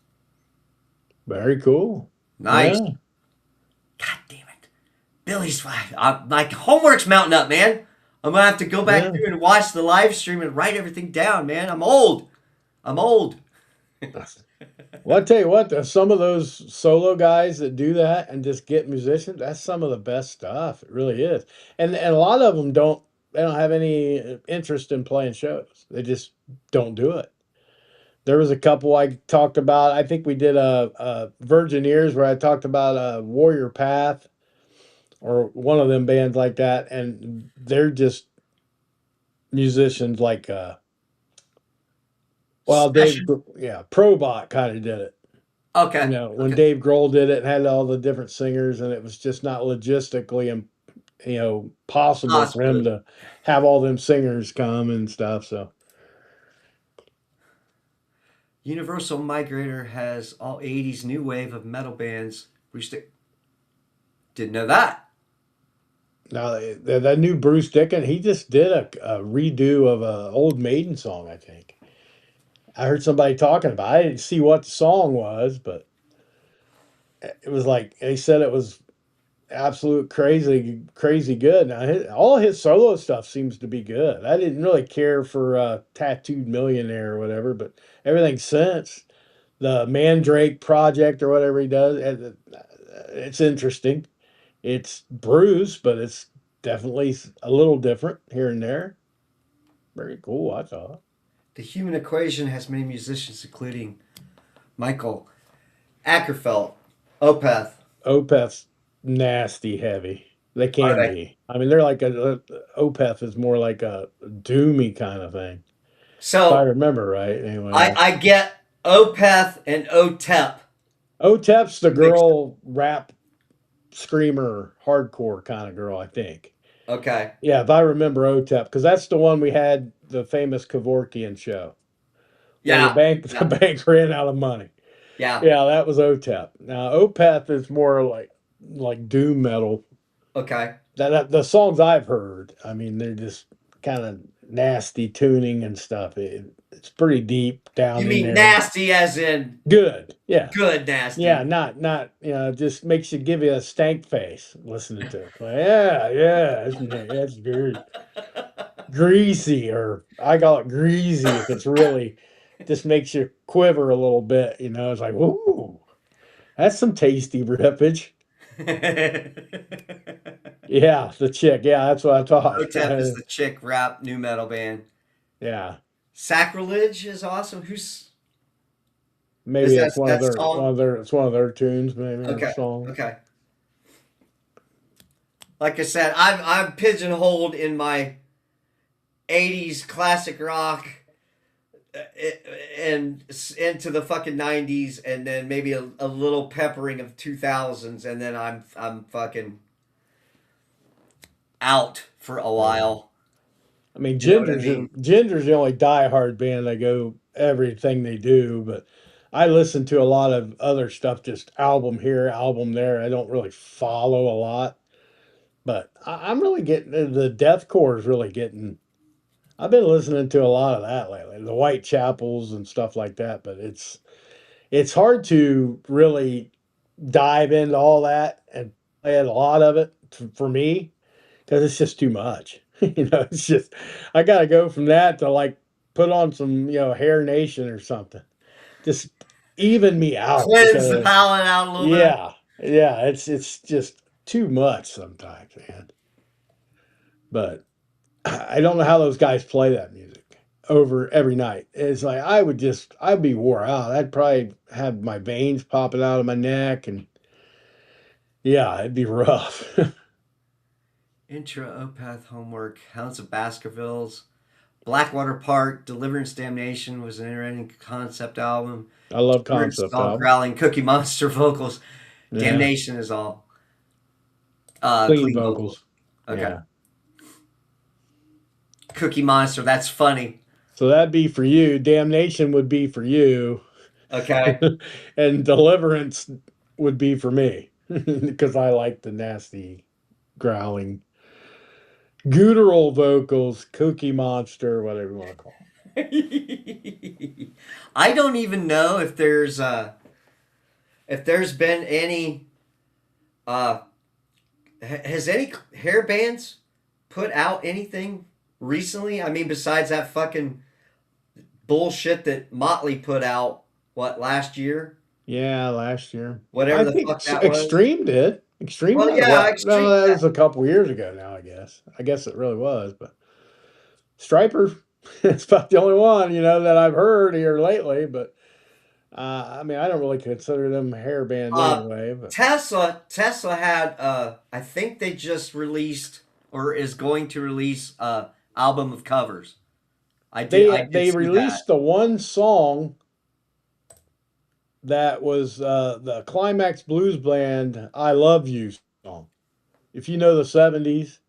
Very cool. Nice. Yeah. God damn it. Billy's fine. My homework's mounting up, man. I'm gonna have to go back Yeah. through and watch the live stream and write everything down, man. I'm old. I'm old. Well, I tell you what, some of those solo guys that do that and just get musicians, that's some of the best stuff. It really is. And a lot of them they don't have any interest in playing shows. They just don't do it. There was a couple I talked about. I think we did a Virgin Ears where I talked about a Warrior Path or one of them bands like that, and they're just musicians like Dave, Session. yeah, Probot kind of did it. Okay. When Okay. Dave Grohl did it and had all the different singers, and it was just not logistically and possible for him Possible. to have all them singers come and stuff. So Universal Migrator has all 80s new wave of metal bands. Didn't know that. now that new Bruce Dickin, he just did a redo of a old Maiden song. I think I heard somebody talking about. It. I didn't see what the song was, but it was like they said it was absolute crazy good. Now all his solo stuff seems to be good. I didn't really care for Tattooed Millionaire or whatever, but everything since the Mandrake project or whatever he does, it's interesting. It's Bruce, but it's definitely a little different here and there. Very cool, I thought. The Human Equation has many musicians, including Michael Ackerfeld, Opeth. Opeth's nasty heavy. They Are can they? be. I mean, they're like Opeth is more like a doomy kind of thing. If I So remember right, anyway. I get Opeth and Otep Otep's the mixed. girl rap screamer hardcore kind of girl, I think. Okay. Yeah, if I remember OTEP, because that's the one we had the famous Kevorkian show where the Yeah. bank the Yeah. bank ran out of money. Yeah. Yeah, that was OTEP. Now Opeth is more like doom metal. Okay. The songs I've heard, I mean, they're just kind of nasty tuning and stuff. It's pretty deep down You in mean there. nasty as in Good, yeah, good yeah. nasty? Not just makes you give you a stank face listening to it. Like, yeah, yeah, that's good. Greasy, or I call it greasy if it's really just makes you quiver a little bit. It's like, ooh, that's some tasty rippage. Yeah, the chick. Yeah, that's what I thought. OTEP is the chick rap new metal band. Yeah, Sacrilege is awesome. Who's is maybe that it's one of that their song? it's one of their tunes, maybe, or Okay. songs. Okay. Like I said, I'm pigeonholed in my '80s classic rock uh, and into the fucking '90s, and then maybe a little peppering of 2000s, and then I'm fucking out for a Yeah. while. I mean, You know what I mean? Ginger's the only diehard band that go everything they do, but I listen to a lot of other stuff, just album here, album there. I don't really follow a lot, but I'm really getting the deathcore is really getting. I've been listening to a lot of that lately, the Whitechapels and stuff like that. But it's hard to really dive into all that and play a lot of it for me because it's just too much. It's just I got to go from that to like put on some Hair Nation or something. Just even me out Cleanse the because palate out a little bit. yeah, yeah, it's just too much sometimes, man. But I don't know how those guys play that music over every night. It's like I'd be wore out. I'd probably have my veins popping out of my neck, and yeah, it'd be rough. Intro, Opeth, Homework, Hounds of Baskervilles, Blackwater Park, Deliverance, Damnation was an interesting concept album. I love Deliverance is concept all albums. growling Cookie Monster vocals. Yeah, Damnation is all clean clean vocals. vocals. Okay. Yeah. Cookie Monster, that's funny. So that'd be for you. Damnation would be for you, Okay. and Deliverance would be for me because I like the nasty growling guttural vocals, Cookie Monster, whatever you want to call I don't even know if there's been any uh has any hair bands put out anything recently? I mean, besides that fucking bullshit that Motley put out, what, last year? it. Yeah, last year. Whatever I the think fuck that was. Extreme did. Extreme Well, had a yeah, well. No, Extreme. that was a couple years ago now. I guess. I guess it really was, but Striper. It's about the only one that I've heard here lately. But I mean, I don't really consider them a hair band Uh, anyway. But Tesla had I think they just released or is going to release album of covers. I did they see that. released the one song that was the Climax Blues Band "I Love You" song. If you know the '70s,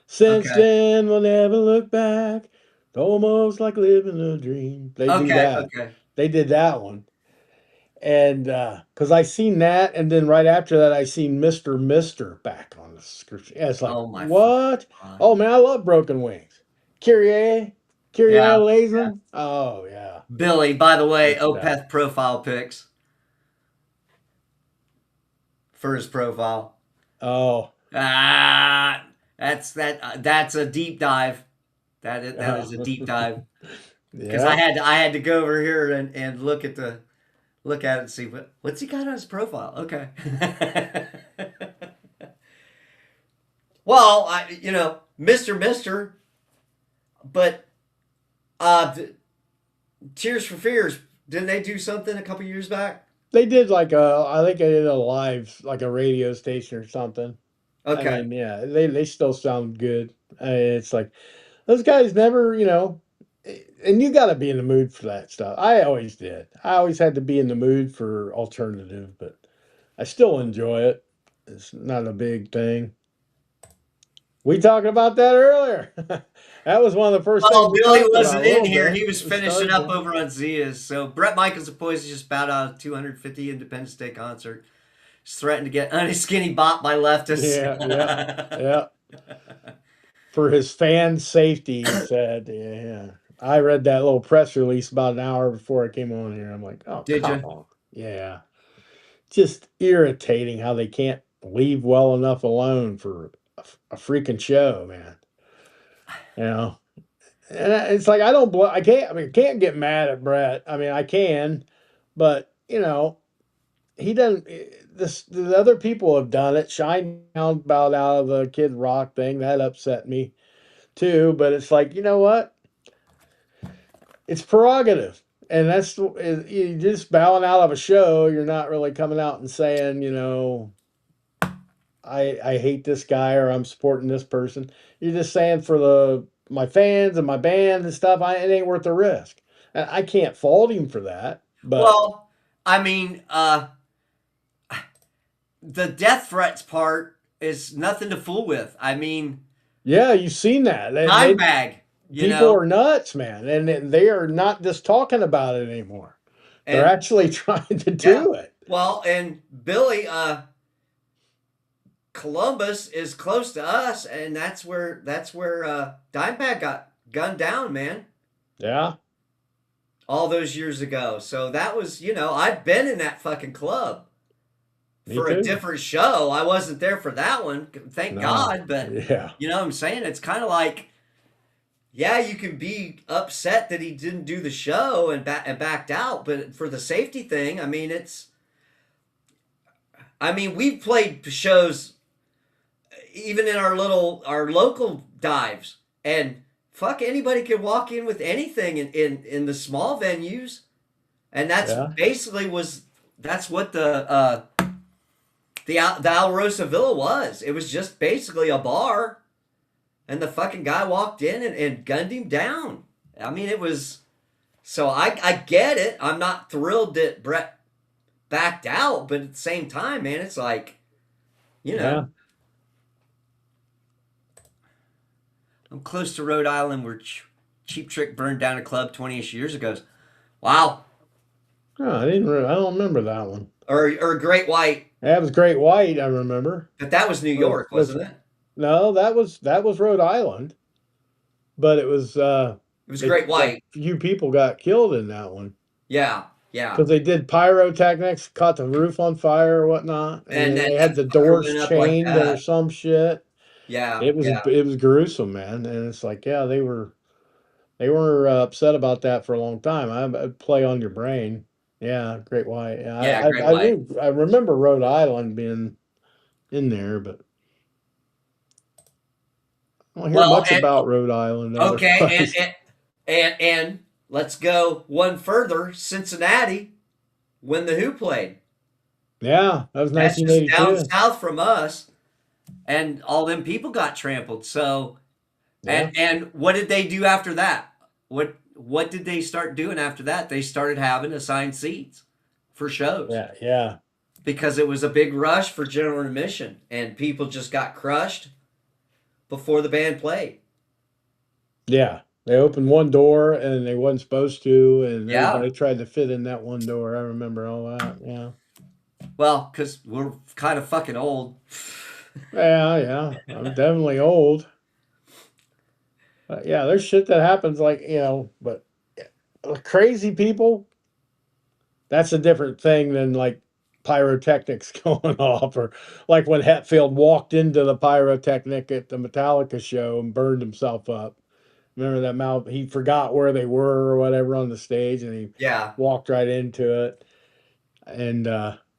since Okay. then we'll never look back. It's almost like living a dream. They do Okay. that. Okay. They did that one, and because I seen that, and then right after that, I seen Mister back on the subscription. Yeah, it's like Oh my fucking what? god. Oh man, I love Broken Wings. Kyrie, Kyrie Yeah. Lazen. Oh yeah, Billy, by the way, good stuff. Opeth profile pics for his profile. Oh, Ah, that's a deep dive. That uh, is a deep dive because yeah. I had to go over here and look at it and see what's he got on his profile. Okay. Well, Mister, but uh, Tears for Fears, didn't they do something a couple years back? They did I think they did a live, like a radio station or something. I Okay. mean, yeah, they still sound good. It's like those guys never, and you got to be in the mood for that stuff. I always did. I always had to be in the mood for alternative, but I still enjoy it. It's not a big thing. We talked about that earlier. That was one of the first things Well, we Billy talked about wasn't a in little here. bit. He was We finishing started up to. over on Zia's. So Brett Michaels of Poison just bowed out a 250 Independence Day concert. He's threatened to get skinny bop by leftists. Yeah, yeah, yeah. For his fans' safety, he said. Yeah, yeah. I read that little press release about an hour before I came on here. I'm like, oh, Did come you? on. Yeah. Just irritating how they can't leave well enough alone for a freaking show, man. You know? And it's like, I don't, I can't, I mean, I can't get mad at Brett. I mean, I can, but, he doesn't. This the other people have done it. Shine down about out of the Kid Rock thing that upset me too. But it's like, you know what? It's prerogative, and you just bowing out of a show. You're not really coming out and saying, I hate this guy or I'm supporting this person. You're just saying for the my fans and my band and stuff. It ain't worth the risk. And I can't fault him for that, but Well, I mean, the death threats part is nothing to fool with. I mean, yeah, you've seen that. dime bag, you People know, are nuts, man, and they are not just talking about it anymore. They're and actually trying to yeah. do it. Well, and Billy, Columbus is close to us, and that's where Dimebag got gunned down, man, Yeah, all those years ago. So that was, I've been in that fucking club me for a too. different show. I wasn't there for that one, thank No, God. But yeah, you know what I'm saying? It's kind of like, yeah, you can be upset that he didn't do the show and backed out, but for the safety thing, I mean, we've played shows even in our local dives, and fuck, anybody can walk in with anything in the small venues, and yeah, that's what the Alrosa Villa was. It was just basically a bar, and the fucking guy walked in and gunned him down. I mean, it was. So I get it. I'm not thrilled that Brett backed out, but at the same time, man, it's like, you know, yeah. I'm close to Rhode Island where Cheap Trick burned down a club 20ish years ago. Wow. Oh, I don't remember that one. Or Great White, That was Great White. I remember. but that was New Was York, was wasn't it? no, that was Rhode Island, but it was It was it Great a White. few people got killed in that one Yeah, yeah. because they did pyrotechnics, caught the roof on fire or whatnot, and And then then they had that the fucker doors went up like chained or that. some shit. Yeah, It yeah, was gruesome, man, and it's like, yeah, they were upset about that for a long time. I'd play on your brain. Yeah, Great White. Yeah, yeah. Great White. I remember Rhode Island being in there, but I don't hear Well, much about Rhode Island okay, otherwise. and let's go one further. Cincinnati, when the Who played. Yeah, that was That's just down 1982. south from us, and all them people got trampled. So, Yeah, and what did they do after that? What did they start doing after that? They started having assigned seats for shows yeah, yeah, because it was a big rush for general admission, and people just got crushed before the band played. yeah. They opened one door and they wasn't supposed to, and Yeah, everybody tried to fit in that one door. I remember all that. Yeah, well, because we're kind of fucking old. yeah, yeah. I'm definitely old. Yeah, there's shit that happens like, but crazy people, that's a different thing than like pyrotechnics going off, or like when Hetfield walked into the pyrotechnic at the Metallica show and burned himself up. Remember that mouth? He forgot where they were or whatever on the stage, and he Yeah, walked right into it. And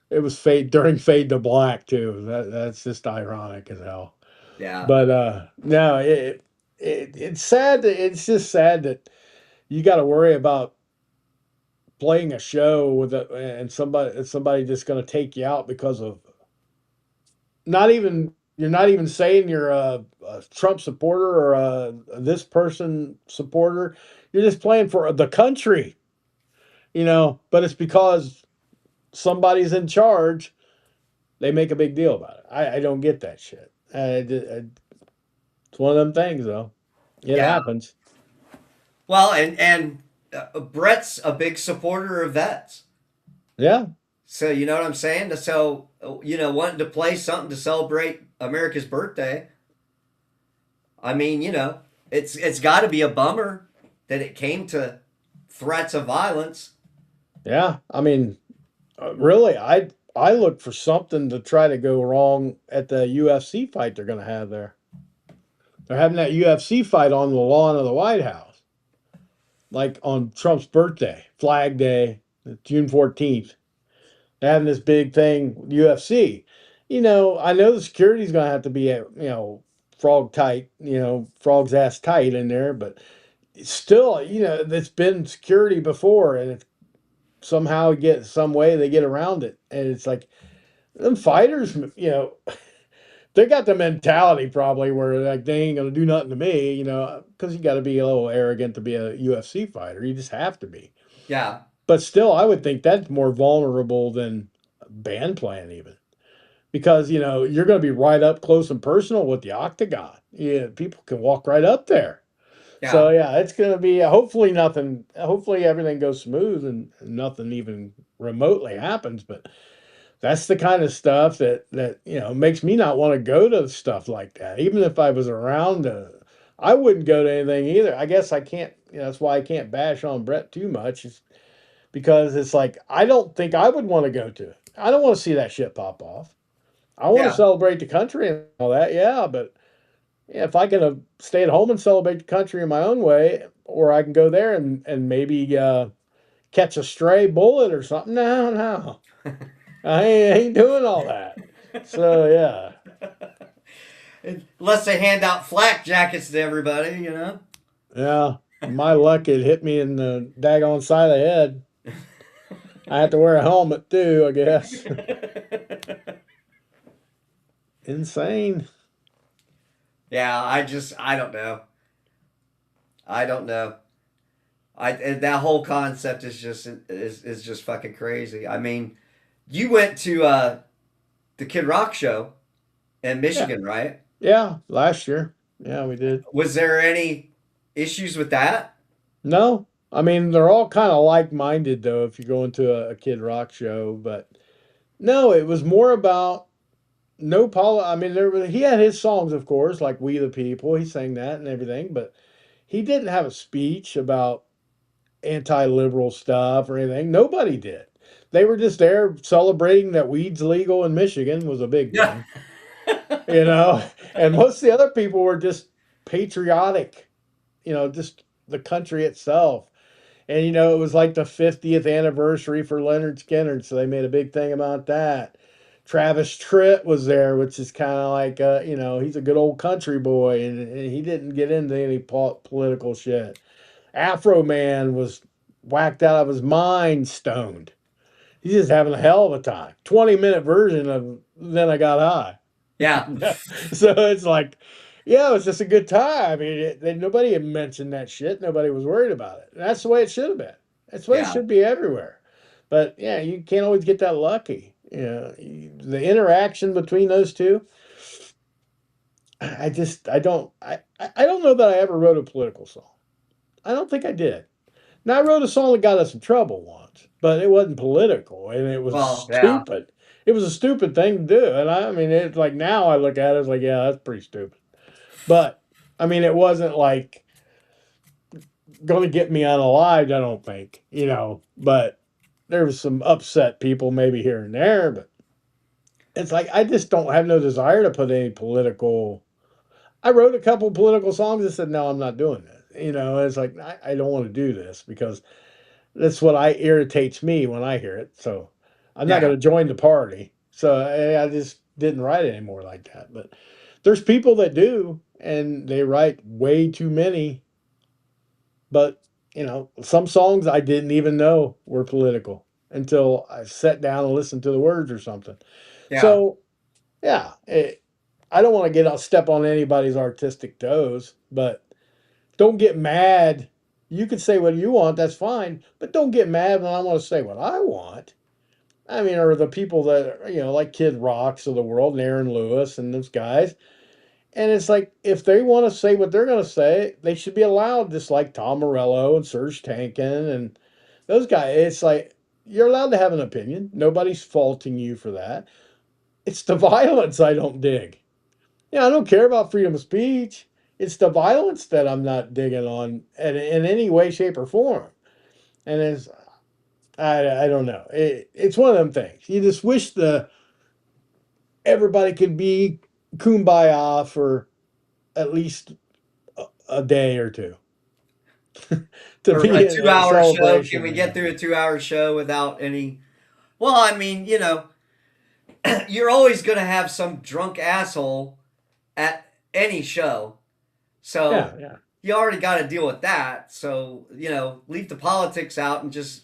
it was Fade to Black too. That's just ironic as hell. yeah. But no, it's sad. It's just sad that you got to worry about playing a show and somebody just going to take you out because of not even you're not even saying you're a Trump supporter or a this person supporter. You're just playing for the country, but it's because somebody's in charge. They make a big deal about it. I don't get that shit. It's one of them things, though. It Yeah. happens. Well, and Brett's a big supporter of vets. Yeah, So you know what I'm saying? So wanting to play something to celebrate America's birthday. I mean, it's got to be a bummer that it came to threats of violence. yeah. I mean, really, I look for something to try to go wrong at the UFC fight they're going to have there. They're having that UFC fight on the lawn of the White House, like on Trump's birthday, Flag Day, June 14th. They're having this big thing, UFC. I know the security's going to have to be, frog tight, frog's ass tight in there, but still, it's been security before, and it's somehow get some way they get around it, and it's like them fighters, they got the mentality probably where like they ain't gonna do nothing to me, because you got to be a little arrogant to be a UFC fighter. You just have to be. Yeah, But still, I would think that's more vulnerable than band playing even. Because you're going to be right up close and personal with the octagon. Yeah, people can walk right up there. So yeah, yeah, it's going to be hopefully nothing. Hopefully everything goes smooth and nothing even remotely happens. But that's the kind of stuff that makes me not want to go to stuff like that. Even if I was around, I wouldn't go to anything either. I guess I can't. That's why I can't bash on Brett too much. Is because it's like I don't think I would want to go to it. I don't want to see that shit pop off. I want to yeah, celebrate the country and all that, yeah, but yeah, if I can stay at home and celebrate the country in my own way, or I can go there and maybe catch a stray bullet or something. No, no, I ain't doing all that. So yeah, unless they hand out flak jackets to everybody. yeah. My luck, it hit me in the daggone side of the head. I have to wear a helmet too, I guess. Insane. Yeah, I don't know. I don't know. That whole concept is just fucking crazy. I mean, you went to the Kid Rock show in Yeah, Michigan, right? yeah. Last year, yeah, we did. Was there any issues with that? No, I mean they're all kind of like-minded though. If you go into a Kid Rock show, but no, it was more about no Paul. I mean, he had his songs, of course, like "We the People." He sang that and everything, but he didn't have a speech about anti-liberal stuff or anything. Nobody did. They were just there celebrating that weed's legal in Michigan was a big Yeah. thing, you know. And most of the other people were just patriotic, just the country itself. And it was like the 50th anniversary for Leonard Skinner, so they made a big thing about that. Travis Tritt was there, which is kind of like, he's a good old country boy, and he didn't get into any political shit. Afro Man was whacked out of his mind, stoned. He's just having a hell of a time. 20-minute version of Then I Got High. Yeah. So it's like, yeah, it was just a good time. I mean, nobody had mentioned that shit. Nobody was worried about it. And that's the way it should have been. That's the way it Yeah. should be everywhere. But yeah, you can't always get that lucky. The interaction between those two, I don't know that I ever wrote a political song. I don't think I did. Now I wrote a song that got us in trouble once, but it wasn't political and it was Well, yeah. stupid. It was a stupid thing to do. And I mean, it's like now I look at it, it's like, yeah, that's pretty stupid. But I mean, it wasn't like going to get me unalived, I don't think, but there was some upset people maybe here and there, but it's like I just don't have no desire to put any political. I wrote a couple political songs and said, no, I'm not doing this. It's like I don't want to do this because that's what I irritates me when I hear it. So I'm not Yeah. going to join the party. So I just didn't write anymore like that. But there's people that do, and they write way too many. But some songs I didn't even know were political until I sat down and listened to the words or something. Yeah. So yeah, I don't want to get step on anybody's artistic toes, but don't get mad. You can say what you want, that's fine, but don't get mad when I want to say what I want. I mean, or the people that like Kid Rocks of the world, and Aaron Lewis and those guys. And it's like if they want to say what they're going to say, they should be allowed, just like Tom Morello and Serge Tankin and those guys. It's like you're allowed to have an opinion. Nobody's faulting you for that. It's the violence I don't dig. Yeah, I don't care about freedom of speech. It's the violence that I'm not digging on in any way, shape, or form. And I don't know. It's one of them things. You just wish the everybody could be kumbaya for at least a day or two to Or be a in a 2 hour show. Can celebration we get again. through a 2 hour show without any? Well, I mean, you're always going to have some drunk asshole at any show. Yeah, So yeah. you already got to deal with that. So, leave the politics out and just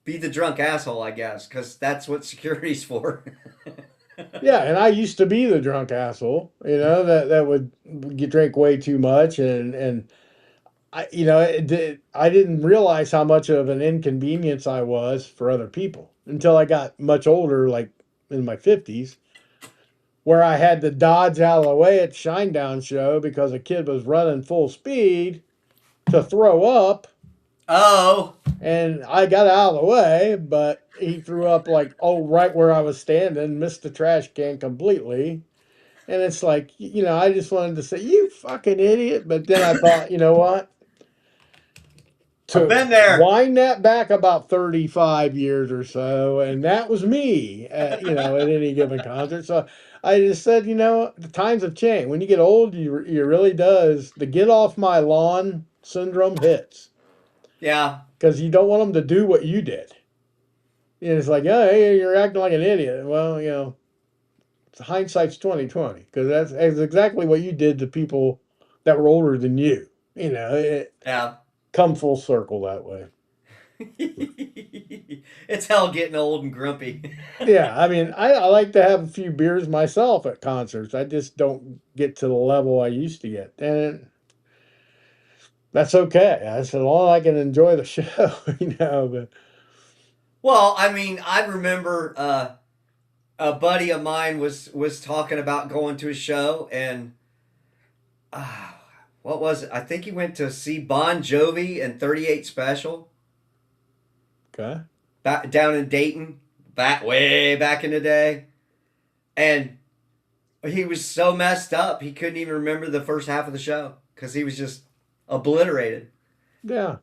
be the drunk asshole, I guess, because that's what security's for. Yeah, and I used to be the drunk asshole, that would get drink way too much and I didn't realize how much of an inconvenience I was for other people until I got much older, like in my 50s, where I had to dodge out of the way at Shinedown show because a kid was running full speed to throw up, Oh, and I got out of the way, but he threw up like, oh, right where I was standing, missed the trash can completely. And it's like, I just wanted to say, you fucking idiot. But then I thought, you know what? I've To been there. wind that back about 35 years or so, and that was me, at any given concert. So I just said, the times have changed. When you get old, you really does. The get off my lawn syndrome hits Yeah. because you don't want them to do what you did. And it's like, oh, hey, you're acting like an idiot. Well, hindsight's 2020 because that's exactly what you did to people that were older than you. It Yeah. come full circle that way. It's hell getting old and grumpy. Yeah, I mean, I like to have a few beers myself at concerts. I just don't get to the level I used to get, and that's okay. As long as I can enjoy the show, But Well, I mean, I remember a buddy of mine was talking about going to a show, and uh, what was it? I think he went to see Bon Jovi and 38 Special okay, back down in Dayton, back way back in the day, and he was so messed up he couldn't even remember the first half of the show because he was just obliterated. yeah,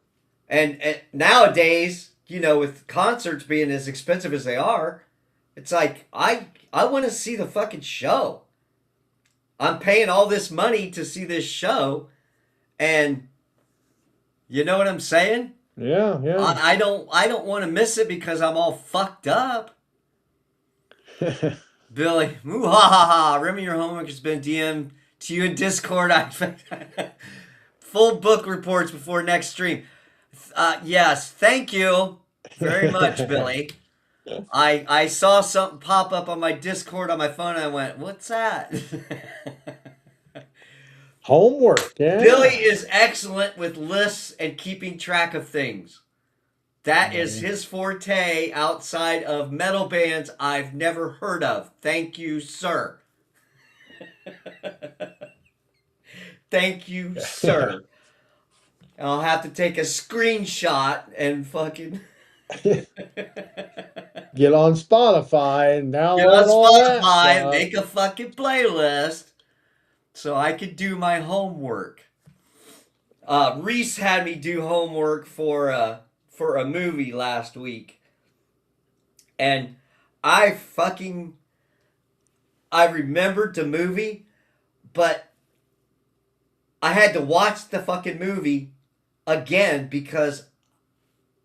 And nowadays, with concerts being as expensive as they are, it's like I want to see the fucking show. I'm paying all this money to see this show, and you know what I'm saying? yeah, I don't want to miss it because I'm all fucked up. yeah. Billy, moo ha ha ha. Remy, your homework has been DM'd to you in Discord. I full book reports before next stream. Yes, thank you very much, Billy. I saw something pop up on my Discord on my phone and I went, what's that? Homework, Billy yeah. is excellent with lists and keeping track of things. That is Yeah. his forte outside of metal bands I've never heard of. Thank you, sir. Thank you, sir. I'll have to take a screenshot and fucking Get on Spotify and get on download all that Spotify and stuff. make a fucking playlist so I could do my homework. Reese had me do homework for a movie last week, and I fucking I remembered the movie, but I had to watch the fucking movie again because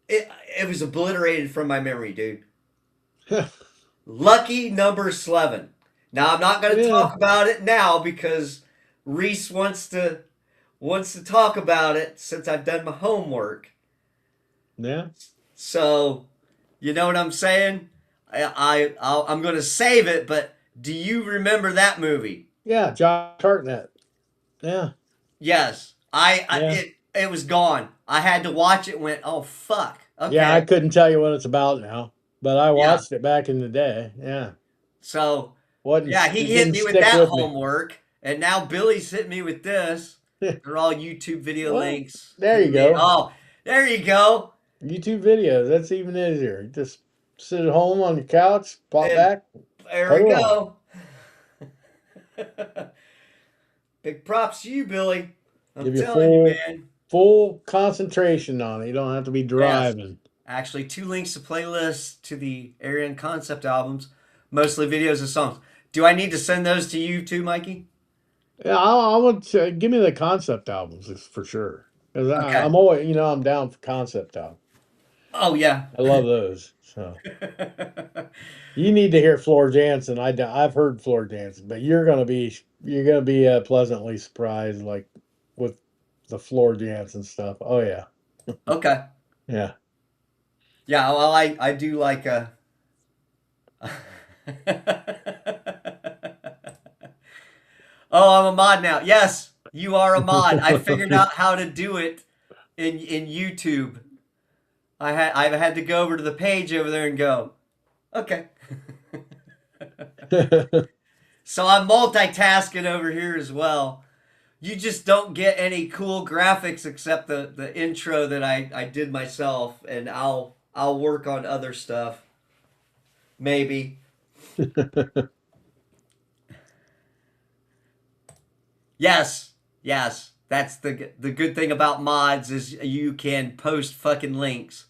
it was obliterated from my memory, dude. Lucky number 11. Now I'm not going to Yeah, talk about it now because Reese wants to talk about it since I've done my homework. yeah, So, you know what I'm saying? I'm going to save it, but do you remember that movie? yeah. Josh Hartnett. Yeah, Yes. yeah. It was gone. I had to watch it and went, "Oh fuck." Yeah, I Okay. couldn't tell you what it's about now, but I Yeah. watched it back in the day. Yeah, So, wasn't yeah, he it hit didn't me with stick that with me. homework And now Billy's hitting me with this. They're all YouTube video Well, links. there you go. Oh, there you go. YouTube videos. That's even easier. Just sit at home on the couch, pop And back, there put we it on. go. Big props to you, Billy. I'm Give you telling you, full man. full concentration on it. You don't have to be Yes. driving. Actually, two links to playlists to the Arian concept albums, mostly videos and songs. Do I need to send those to you too, Mikey? Yeah, I would say, give me the concept albums for sure. Because Okay. I'm always, I'm down for concept albums. Oh, yeah. I love those. So you need to hear Floor Jansen. I've heard Floor Jansen, but you're gonna be pleasantly surprised, like with the Floor Jansen stuff. Oh yeah, Okay. yeah. Yeah, well, I do like Oh, I'm a mod now. Yes, you are a mod. I figured out how to do it in YouTube. I've had to go over to the page over there and go, okay. So I'm multitasking over here as well. You just don't get any cool graphics except the intro that I did myself, and I'll work on other stuff. Maybe. Yes. Yes. That's the good thing about mods is you can post fucking links.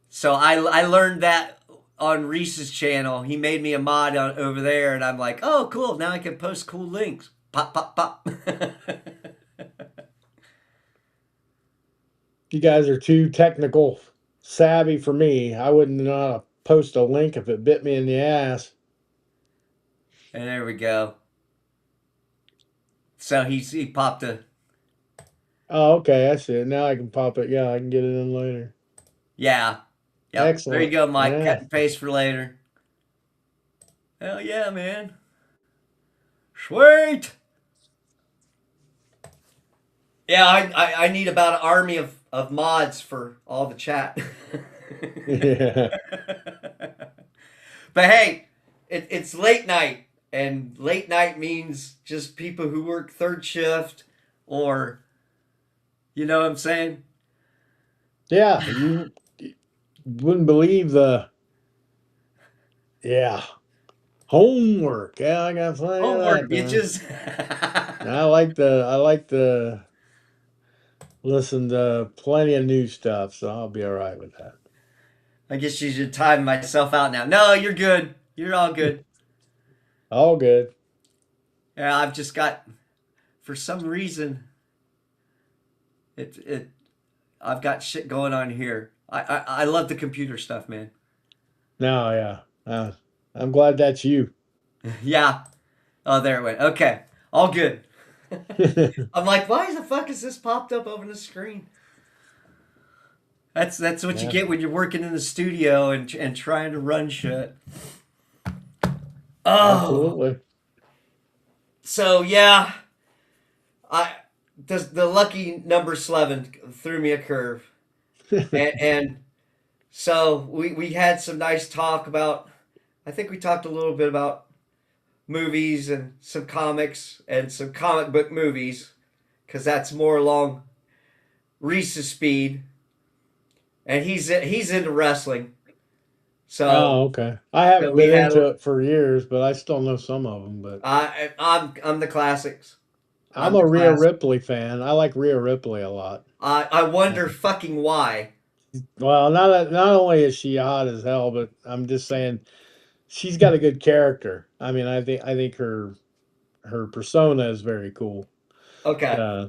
So I learned that on Reese's channel. He made me a mod over there, and I'm like, oh, cool. Now I can post cool links. Pop, pop, pop. You guys are too technical savvy for me. I wouldn't know how to post a link if it bit me in the ass. And there we go. So he popped a Oh, okay, I see it. Now I can pop it. Yeah, I can get it in later. yeah. Yep. There you Excellent. go, Mike. Yeah. Cut and paste for later. Hell yeah, man. Sweet. Yeah, I need about an army of mods for all the chat. Yeah. But hey, it's late night, and late night means just people who work third shift, or you know what I'm saying? Yeah, you wouldn't believe yeah, homework. Yeah, I got plenty of Homework that, man. bitches. I like to listen to plenty of new stuff, so I'll be all right with I guess you should time myself out now. No, you're good. You're all that. good. All good. Yeah, I've just got for some reason it I've got shit going on here. I love the computer stuff, man. No, yeah. I'm glad that's you. Yeah. Oh, there it went. Okay. All good. I'm like, why the fuck is this popped up over the screen? That's what you Yeah, get when you're working in the studio and trying to run shit. Oh, absolutely. so yeah, I the lucky number 11 threw me a curve, and so we had some nice talk about. I think we talked a little bit about movies and some comics and some comic book movies, because that's more along Reese's speed, and he's into wrestling. So Oh, okay. I so haven't we been had into it for years, but I still know some of them. But I'm the classics. I'm I'm the a Rhea classic. Ripley fan. I like Rhea Ripley a lot. I wonder fucking why. Well, not only is she hot as hell, but I'm just saying she's got a good character. I mean, I think her persona is very cool. Okay. Uh,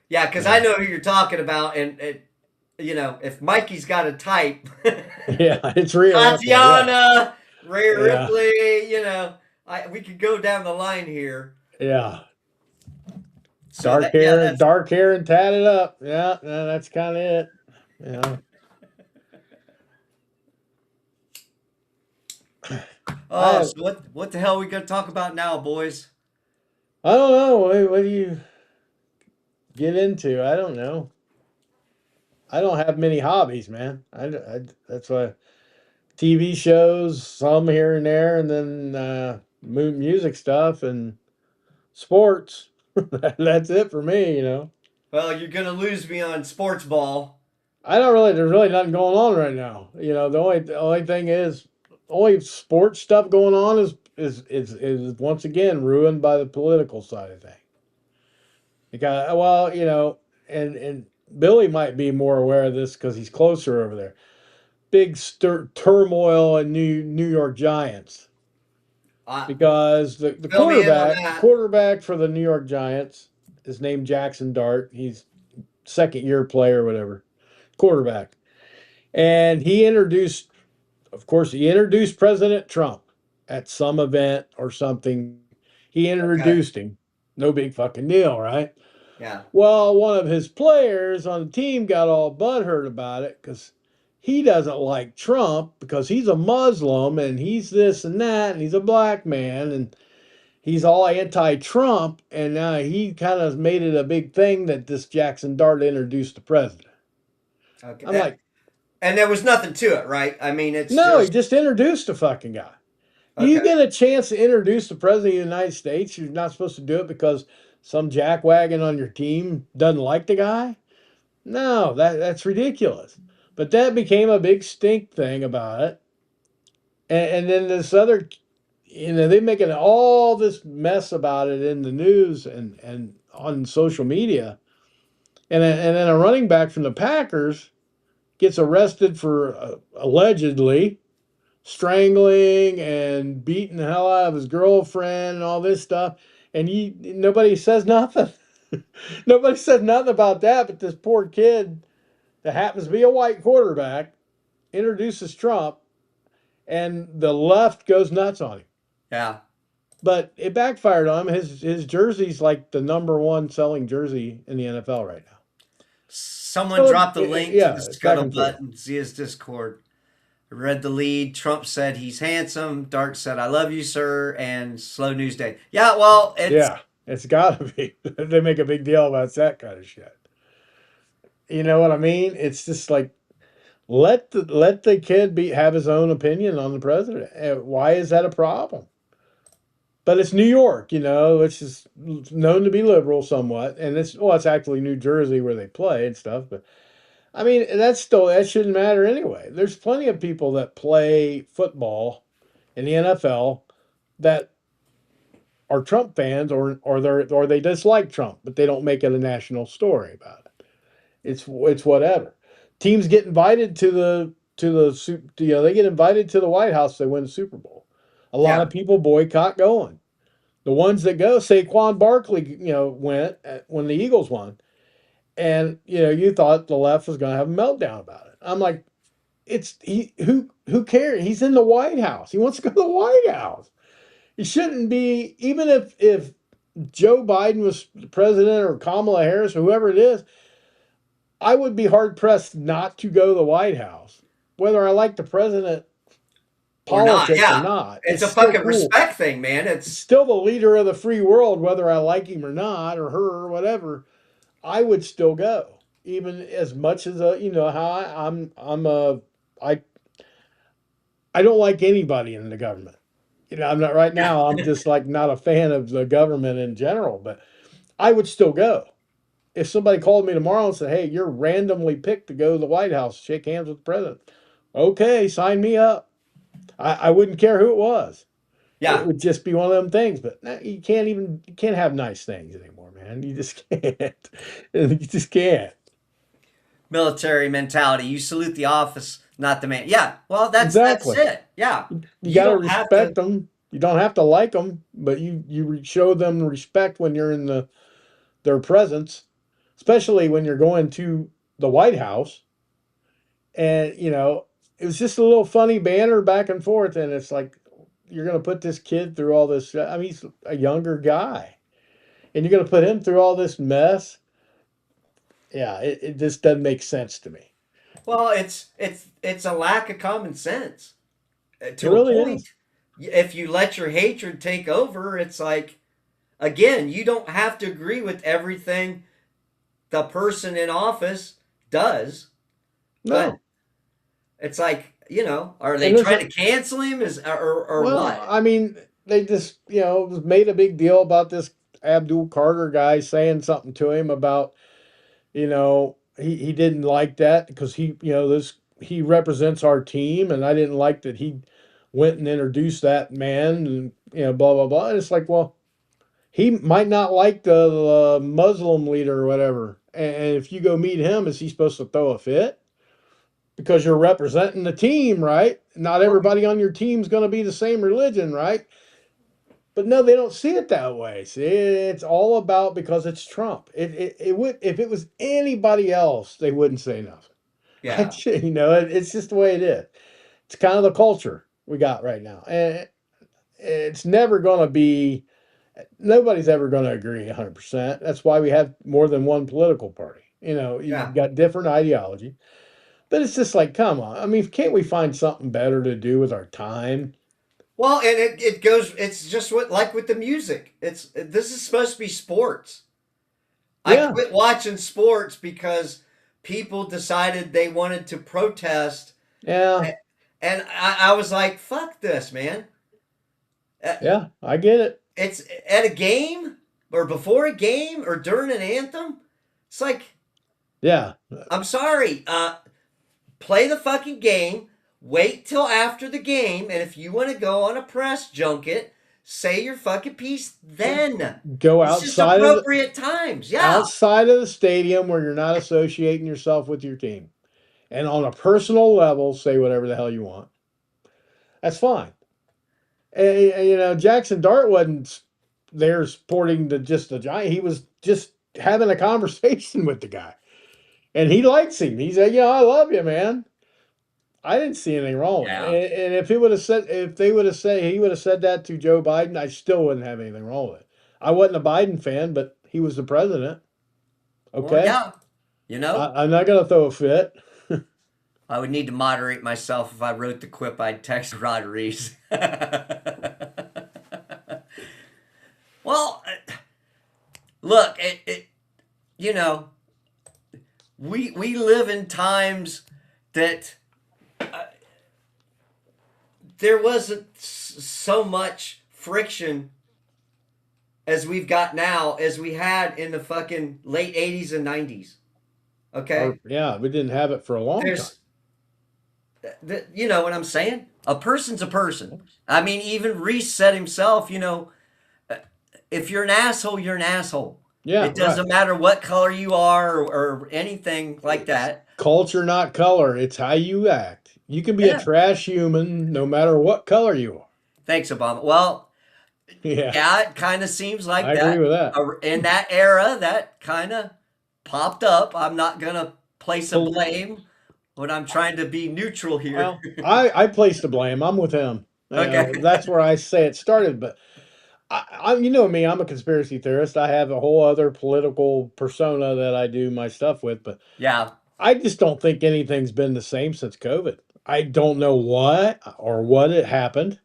Yeah, because I yeah, know who you're talking about, and you know, if Mikey's got a type, yeah, it's Rhea Ripley. Yeah, Tatiana, Ray yeah, Ripley, you know, we could go down the line here. yeah. So that yeah, that's Dark hair, and tatted up. Yeah, yeah, that's kind of it. Yeah. oh, I so what the hell are we gonna talk about now, boys? I don't know. What do you get into? I don't know. I don't have many hobbies, man. That's why TV shows, some here and there, and then music stuff and sports. That's it for me, you know. Well, you're gonna lose me on sports ball. I don't really. There's really nothing going on right now. You know, the only thing is, only sports stuff going on is once again ruined by the political side of things. Because well, you know, and Billy might be more aware of this because he's closer over there. Big turmoil in New York Giants Uh, because the Fill me in on quarterback the that. quarterback for the New York Giants is named Jackson Dart. He's second year player, or whatever, quarterback, and of course, he introduced President Trump at some event or something. He Okay. introduced him. No big fucking deal, right? Yeah. Well, one of his players on the team got all butthurt about it because he doesn't like Trump because he's a Muslim and he's this and that and he's a black man and he's all anti-Trump. And now he kind of made it a big thing that this Jackson Dart introduced the president. Okay. I'm like, And there was nothing to it, right? I mean, it's no, he just just introduced the fucking guy. You okay. get a chance to introduce the president of the United States. You're not supposed to do it because some jackwagon on your team doesn't like the guy. No, that's ridiculous. But that became a big stink thing about it. And then this other, they making all this mess about it in the news and on social media. And then a running back from the Packers gets arrested for allegedly strangling and beating the hell out of his girlfriend and all this stuff. And nobody says nothing. Nobody said nothing about that. But this poor kid that happens to be a white quarterback introduces Trump, and the left goes nuts on him. Yeah. But it backfired on him. His jersey's like the number one selling jersey in the NFL right now. Someone So dropped a link to the yeah, it's back and scuttlebutt forth. and see his Discord. I read the lead. Trump said he's handsome. Dart said, "I love you, sir." And slow news day. Yeah, well, it's Yeah, it's got to be. They make a big deal about that kind of shit. You know what I mean? It's just like let the kid have his own opinion on the president. Why is that a problem? But it's New York, which is known to be liberal somewhat, and it's actually New Jersey where they play and stuff. But I mean, that shouldn't matter anyway. There's plenty of people that play football in the NFL that are Trump fans or they dislike Trump, but they don't make it a national story about it. It's whatever. Teams get invited they get invited to the White House. They win the Super Bowl. A lot yeah, of people boycott going. The ones that go, Saquon Barkley, went when the Eagles won, and you thought the left was going to have a meltdown about it. I'm like, who cares? He's in the White House. He wants to go to the White House. He shouldn't be, even if Joe Biden was president or Kamala Harris or whoever it is. I would be hard pressed not to go to the White House, whether I like the president or not. politics or Yeah, not. it's It's a still fucking cool. respect thing, man. It's It's still the leader of the free world, whether I like him or not, or her or whatever. I would still go, even as much as how I'm a I I don't like anybody in the government. I'm not right now. I'm just like not a fan of the government in general, but I would still go. If somebody called me tomorrow and said, "Hey, you're randomly picked to go to the White House, shake hands with the president," okay, sign me up. I wouldn't care who it was. It yeah, would just be one of them things. But you can't have nice things anymore, man. You just can't. You just can't. military mentality. You salute the office, not the man. Yeah, well, that's Exactly. it. Yeah, You you got to don't have to. respect them. You don't have to like them, but you show them respect when you're in their presence, especially when you're going to the White House. And it was just a little funny banner back and forth, and it's like you're going to put this kid through all this. I mean, he's a younger guy, and you're going to put him through all this mess. Yeah, it just doesn't make sense to me. Well, it's a lack of common sense It to a really is. point. If you let your hatred take over, it's like again, you don't have to agree with everything the person in office does, but No, it's like, are they and there's trying a to cancel him? Is or well, what? I mean, they just, made a big deal about this Abdul Carter guy saying something to him about, he didn't like that because he represents our team, and I didn't like that he went and introduced that man, and blah blah blah. And it's like, well, he might not like the Muslim leader or whatever, and if you go meet him, is he supposed to throw a fit? Because you're representing the team, right? Not Well, everybody on your team's going to be the same religion, right? But no, they don't see it that way. See, it's all about because it's Trump. It would if it was anybody else, they wouldn't say nothing. yeah. It's just the way it is. It's kind of the culture we got right now, and it's never going to be. Nobody's ever going to agree 100%. That's why we have more than one political party. You Yeah. got different ideology, but it's just like, come on. I mean, can't we find something better to do with our time? Well, and it goes. It's just what like with the music. This is supposed to be sports. I Yeah, quit watching sports because people decided they wanted to protest, yeah, and I was like, "Fuck this, man!" Uh, yeah. I get it. It's at a game or before a game or during an anthem. It's like, Yeah, I'm sorry. Play the fucking game. Wait till after the game, and if you want to go on a press junket, say your fucking piece then. go It's just outside of the appropriate times. Yeah. outside of the stadium where you're not associating yourself with your team, and on a personal level, say whatever the hell you want. That's fine. Jackson Dart wasn't there supporting just the Giant. He was just having a conversation with the guy, and he likes him. He said, "I love you, man." I didn't see anything wrong with it. Yeah. And if they would have said, he would have said that to Joe Biden, I still wouldn't have anything wrong with it. I wasn't a Biden fan, but he was the president. Well, Okay, yeah. You know, I'm not gonna throw a fit. I would need to moderate myself if I wrote the quip I'd text Rod Reese. Well, look, you know, we live in times that there wasn't so much friction as we've got now as we had in the fucking late 80s and 90s. Or Okay? yeah, we didn't have it for a long time. There's you know what I'm saying? A person's a person. I mean, even Reese said himself, if you're an asshole, you're an asshole. Yeah, It right. doesn't matter what color you are or anything like It's that. culture, not color. It's how you act. You can be a Yeah. trash human no matter what color you are. Thanks, Obama. Well, Yeah, yeah, it kind of seems like I agree that. with that. In that era, that kind of popped up. I'm not going to place a Pol- blame when I'm trying to be neutral here. Well, I place the blame. I'm with him. Okay. That's where I say it started. But you know me, I'm a conspiracy theorist. I have a whole other political persona that I do my stuff with. But Yeah. I just don't think anything's been the same since COVID. I don't know what it happened,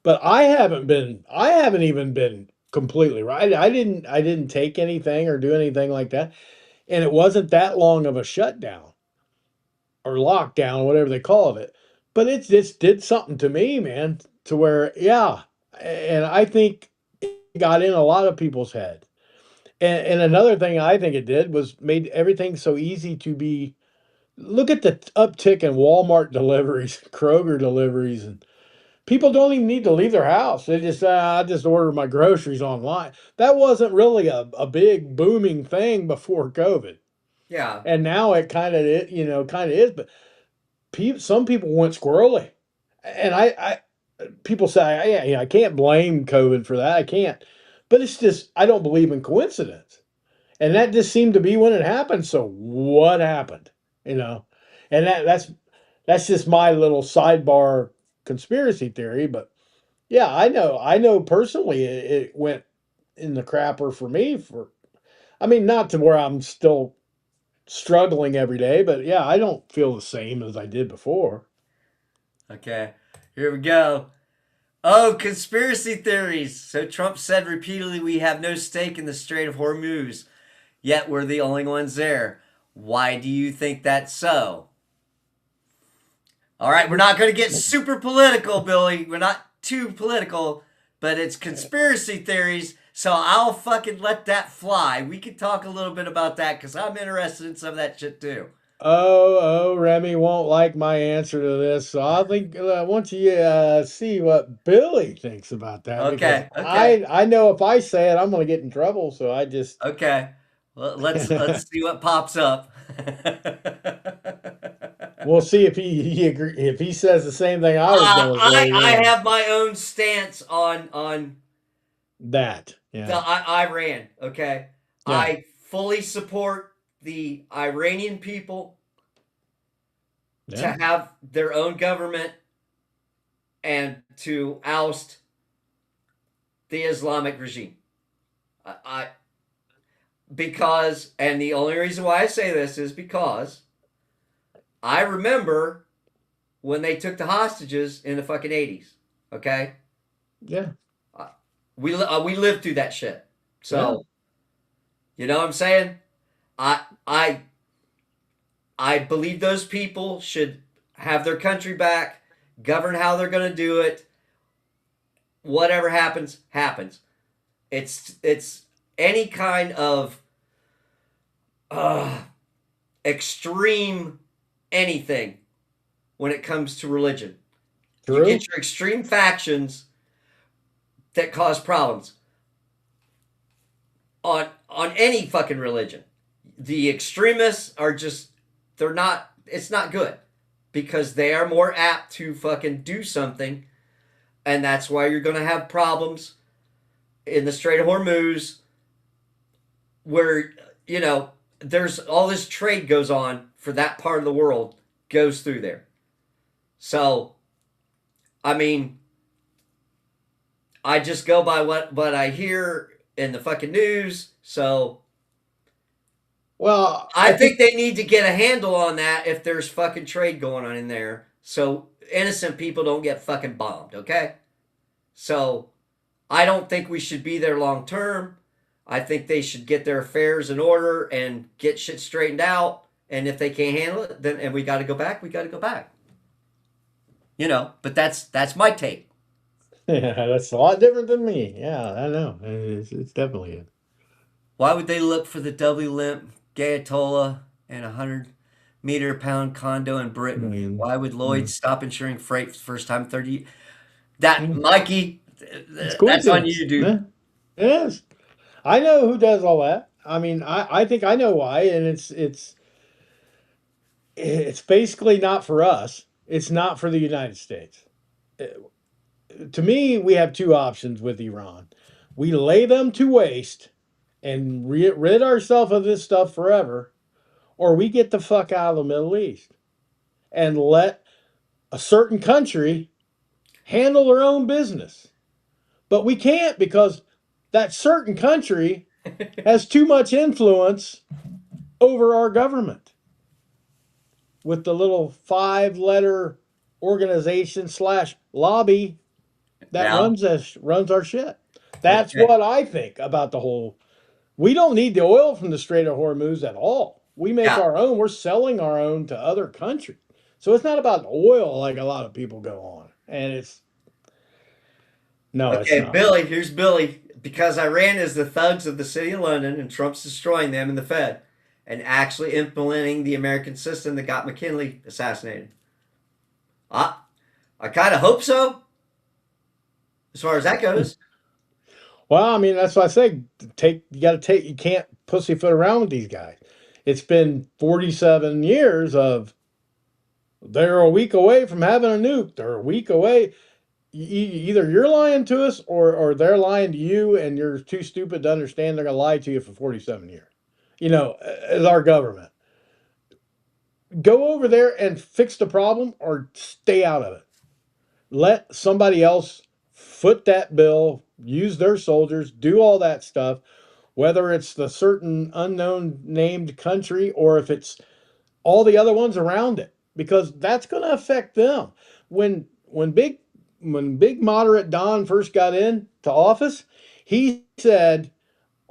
but I haven't even been completely right. I didn't take anything or do anything like that. And it wasn't that long of a shutdown or lockdown, whatever they call it. But it just did something to me, man, to where, yeah. And I think it got in a lot of people's head. And another thing I think it did was made everything so easy to be. Look at the uptick in Walmart deliveries, Kroger deliveries, and people don't even need to leave their house. They just, I just order my groceries online. That wasn't really a big booming thing before COVID. Yeah. And now it kind of is. But some people went squirrely. And people say, I can't blame COVID for that. I can't. But it's just, I don't believe in coincidence. And that just seemed to be when it happened. So what happened? You know, and that's just my little sidebar conspiracy theory. But yeah, I know personally it went in the crapper for me I mean, not to where I'm still struggling every day, but yeah, I don't feel the same as I did before. Okay. Here we go. Oh, conspiracy theories. So Trump said repeatedly we have no stake in the Strait of Hormuz, yet we're the only ones there. Why do you think that's so? All right, we're not going to get super political, Billy. We're not too political, but it's conspiracy theories. So I'll fucking let that fly. We can talk a little bit about that because I'm interested in some of that shit too. Remy won't like my answer to this, so I think I want you see what Billy thinks about that because Okay, okay, I know if I say it, I'm going to get in trouble. So I just okay. Well, let's see what pops up. we'll see if he agree, if he says the same thing I was going to say. I Then have my own stance on that, the yeah, Iran. Okay, yeah, I fully support the Iranian people to yeah, have their own government and to oust the Islamic regime. I because and the only reason why I say this is because I remember when they took the hostages in the fucking 80s. Okay, yeah, uh, we lived through that shit. yeah. So you know what I'm saying? I I I believe those people should have their country back, govern how they're going to do it. Whatever happens, happens. It's any kind of uh, extreme anything when it comes to religion. You get True. your extreme factions that cause problems on any fucking religion. The extremists are just they're not it's not good because they are more apt to fucking do something, and that's why you're going to have problems in the Strait of Hormuz where you know there's all this trade goes on for that part of the world goes through there. So I mean, I just go by what I hear in the fucking news. So Well, I I think think they need to get a handle on that if there's fucking trade going on in there. So innocent people don't get fucking bombed, okay? So I don't think we should be there long term. I think they should get their affairs in order and get shit straightened out. And if they can't handle it, then and we got to go back, we got to go back. You know, but that's my take. yeah, that's a lot different than me. Yeah, I know. It's definitely it. Why would they look for the doubly limp Gayatolla and a 100 meter pound condo in I Britain? mean, Why would yeah. Lloyd stop insuring freight for the first time in 30 years? That, Yeah. Mikey, It's that's on coincidence. you, dude. Yeah, it is. I know who does all that. I mean, I think I know why, and it's basically not for us. It's not for the United States. Uh, To me, we have two options with Iran. We lay them to waste and rid ourselves of this stuff forever, or we get the fuck out of the Middle East and let a certain country handle their own business. But we can't because that certain country has too much influence over our government with the little 5 letter organization slash lobby that Yeah. runs our shit. That's Okay. what I think about the whole. We don't need the oil from the Strait of Hormuz at all. We make Yeah. our own. We're selling our own to other countries. So it's not about oil like a lot of people go on. And it's no, it's Okay, not. Billy, here's Billy. Because Iran is the thugs of the city of London and Trump's destroying them in the Fed and actually implementing the American system that got McKinley assassinated. I, I kind of hope so, as far as that goes. Well, I mean, that's what I say. You got to take. You can't pussyfoot around with these guys. It's been 47 years of they're a week away from having a nuke. They're a week away. Either you're lying to us or they're lying to you, and you're too stupid to understand they're going to lie to you for 47 years. You know, as our government, go over there and fix the problem or stay out of it. Let somebody else foot that bill, use their soldiers, do all that stuff, whether it's the certain unknown named country or if it's all the other ones around it, because that's going to affect them. When big moderate Don first got into office, he said,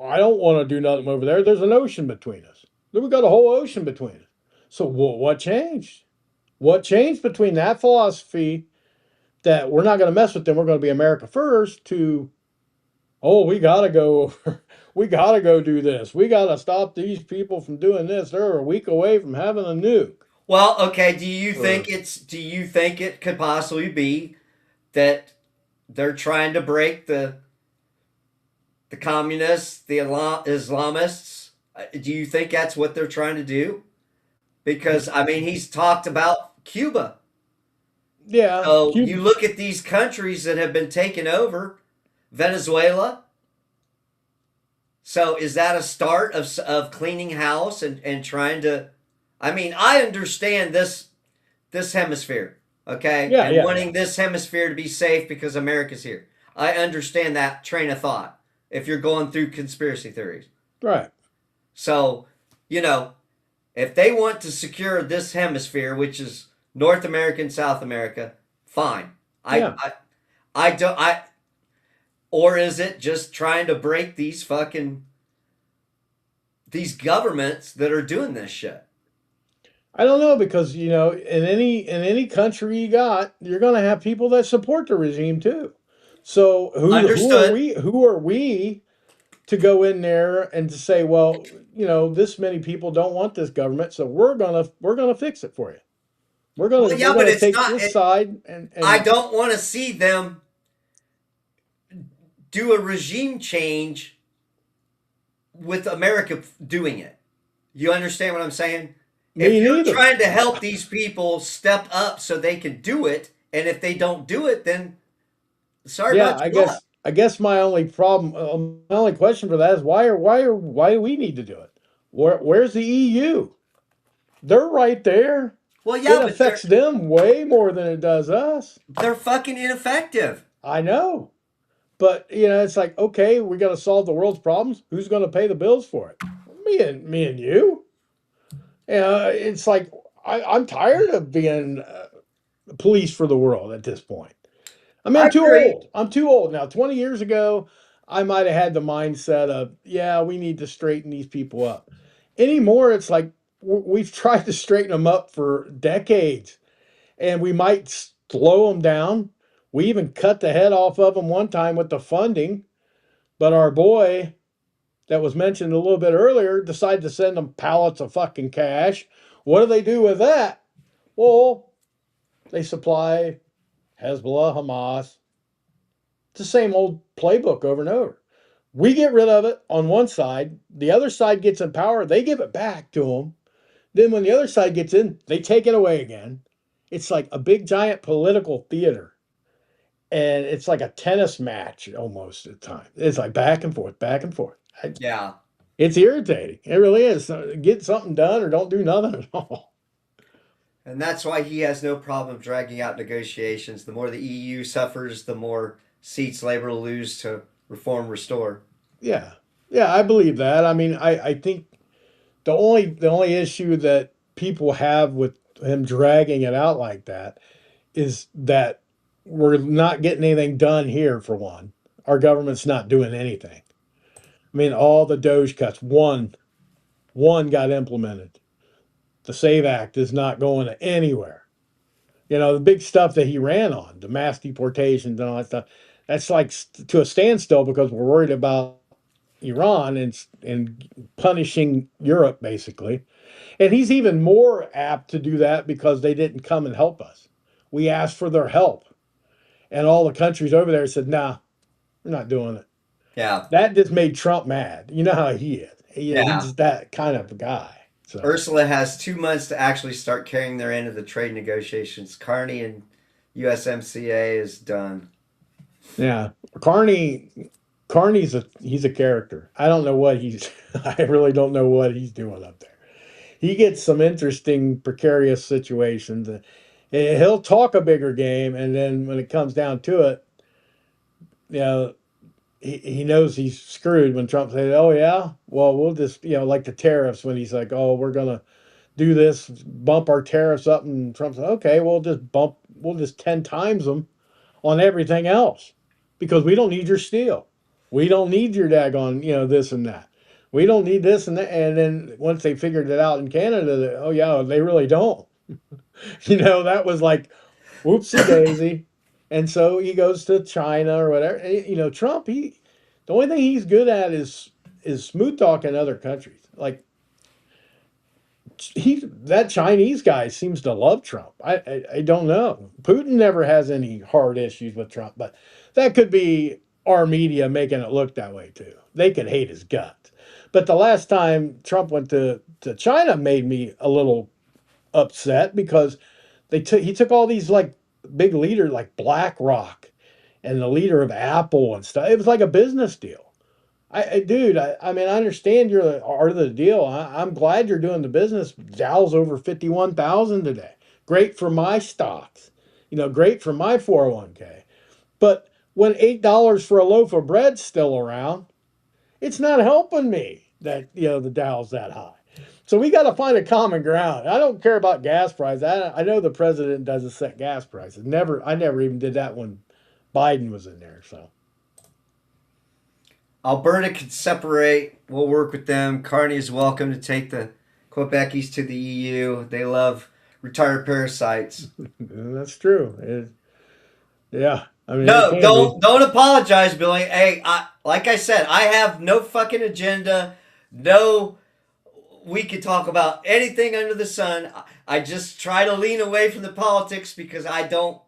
"I don't want to do nothing over there. There's an ocean between us. We got a whole ocean between us." So what changed? What changed between that philosophy that we're not going to mess with them. We're going to be America first. To oh, we got to go. We got to go do this. We got to stop these people from doing this. They're a week away from having a nuke. Well, okay. Or Do you think it could possibly be that they're trying to break the communists, the Islamists? Do you think that's what they're trying to do? Because I mean, he's talked about Cuba. yeah, So Cuba. you look at these countries that have been taken over, Venezuela. So is that a start of cleaning house and trying to? I mean, I understand this hemisphere, okay, Yeah, and yeah, yeah. wanting this hemisphere to be safe because America's here. I understand that train of thought. If you're going through conspiracy theories, Right. so you know, if they want to secure this hemisphere, which is North America and South America, fine. I Yeah. I I don't I or is it just trying to break these governments that are doing this shit? I don't know because in any country you got, you're going to have people that support the regime too. So Understood. who are we to go in there and to say, well, this many people don't want this government, so we're gonna fix it for you. We're Well, gonna we're yeah, but gonna it's take not. this side and I and don't want to see them do a regime change with America doing it. You understand what I'm saying? If me you're neither. trying to help these people step up so they can do it, and if they don't do it, then sorry Yeah, about I your luck. guess I guess my only problem, my only question for that is why do we need to do it? Where's the EU? They're right there. Well, It yeah, but affects them way more than it does us. they're fucking ineffective. I know. But it's like, okay, we got to solve the world's problems. Who's going to pay the bills for it? Me and you. It's like I'm tired of being police for the world at this point. I mean, I I'm too agree. old. I'm too old now. 20 years ago, I might have had the mindset of, yeah, we need to straighten these people up. Anymore, it's like we've tried to straighten them up for decades, and we might slow them down. We even cut the head off of them one time with the funding, but our boy that was mentioned a little bit earlier decided to send them pallets of fucking cash. What do they do with that? Well, they supply Hezbollah, Hamas. It's the same old playbook over and over. We get rid of it on one side, the other side gets in power, they give it back to them. Then when the other side gets in, they take it away again. It's like a big giant political theater. And it's like a tennis match almost at times. It's like back and forth, back and forth. Yeah. It's irritating. It really is. Get something done or don't do nothing at all. And that's why he has no problem dragging out negotiations. The more the EU suffers, the more seats Labor will lose to reform restore. Yeah. Yeah, I believe that. I mean, I think the only issue that people have with him dragging it out like that is that we're not getting anything done here for one. Our government's not doing anything. I mean, all the Doge cuts, one got implemented. The Save Act is not going anywhere. The big stuff that he ran on, the mass deportations and all that stuff, that's like to a standstill because we're worried about Iran and punishing Europe basically. And he's even more apt to do that because they didn't come and help us. We asked for their help, and all the countries over there said, "Nah, we're not doing it." Yeah. That just made Trump mad. You know how he is. He's Yeah. just that kind of guy. So Ursula has 2 months to actually start carrying their end of the trade negotiations. Carney and USMCA is done. yeah, Carney's he's a character. I don't know what he's. I really don't know what he's doing up there. He gets some interesting precarious situations. He'll talk a bigger game, and then when it comes down to it, you know, he knows he's screwed when Trump says, "Oh yeah, well we'll just like the tariffs when he's like, oh we're gonna do this, bump our tariffs up," and Trump said, "Okay, we'll just 10 times them on everything else because we don't need your steel, we don't need your daggone this and that, we don't need this and that." And then once they figured it out in Canada, oh yeah, they really don't. That was like, whoopsie daisy. And so he goes to China or whatever. You know, Trump, the only thing he's good at is smooth talking other countries. Like that Chinese guy seems to love Trump. I don't know. Putin never has any hard issues with Trump, but that could be our media making it look that way too. They could hate his guts. But the last time Trump went to China made me a little upset because he took all these like big leaders like BlackRock and the leader of Apple and stuff. It was like a business deal. Dude, I mean, I understand you're the art of the deal. I'm glad you're doing the business. Dow's over 51,000 today. Great for my stocks. You know, great for my 401k. But when $8 for a loaf of bread's still around, it's not helping me that, you know, the Dow's that high. So we got to find a common ground. I don't care about gas prices. I know the president doesn't set gas prices. I never even did that when Biden was in there. So Alberta can separate. We'll work with them. Carney is welcome to take the Quebecies to the EU. They love retired parasites. that's true. Yeah, I mean it No, can be. don't apologize, Billy. Hey, like I said, I have no fucking agenda. No, we could talk about anything under the sun. I just try to lean away from the politics because I don't.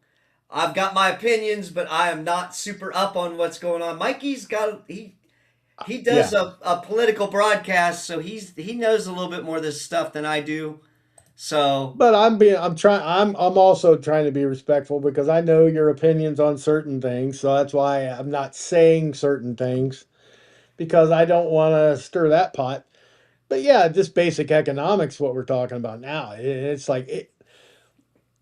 I've got my opinions, but I am not super up on what's going on. Mikey's got he does Yeah, a political broadcast, so he knows a little bit more of this stuff than I do. So but I'm also trying to be respectful because I know your opinions on certain things. So that's why I'm not saying certain things because I don't want to stir that pot. But yeah, just basic economics, what we're talking about now. It's like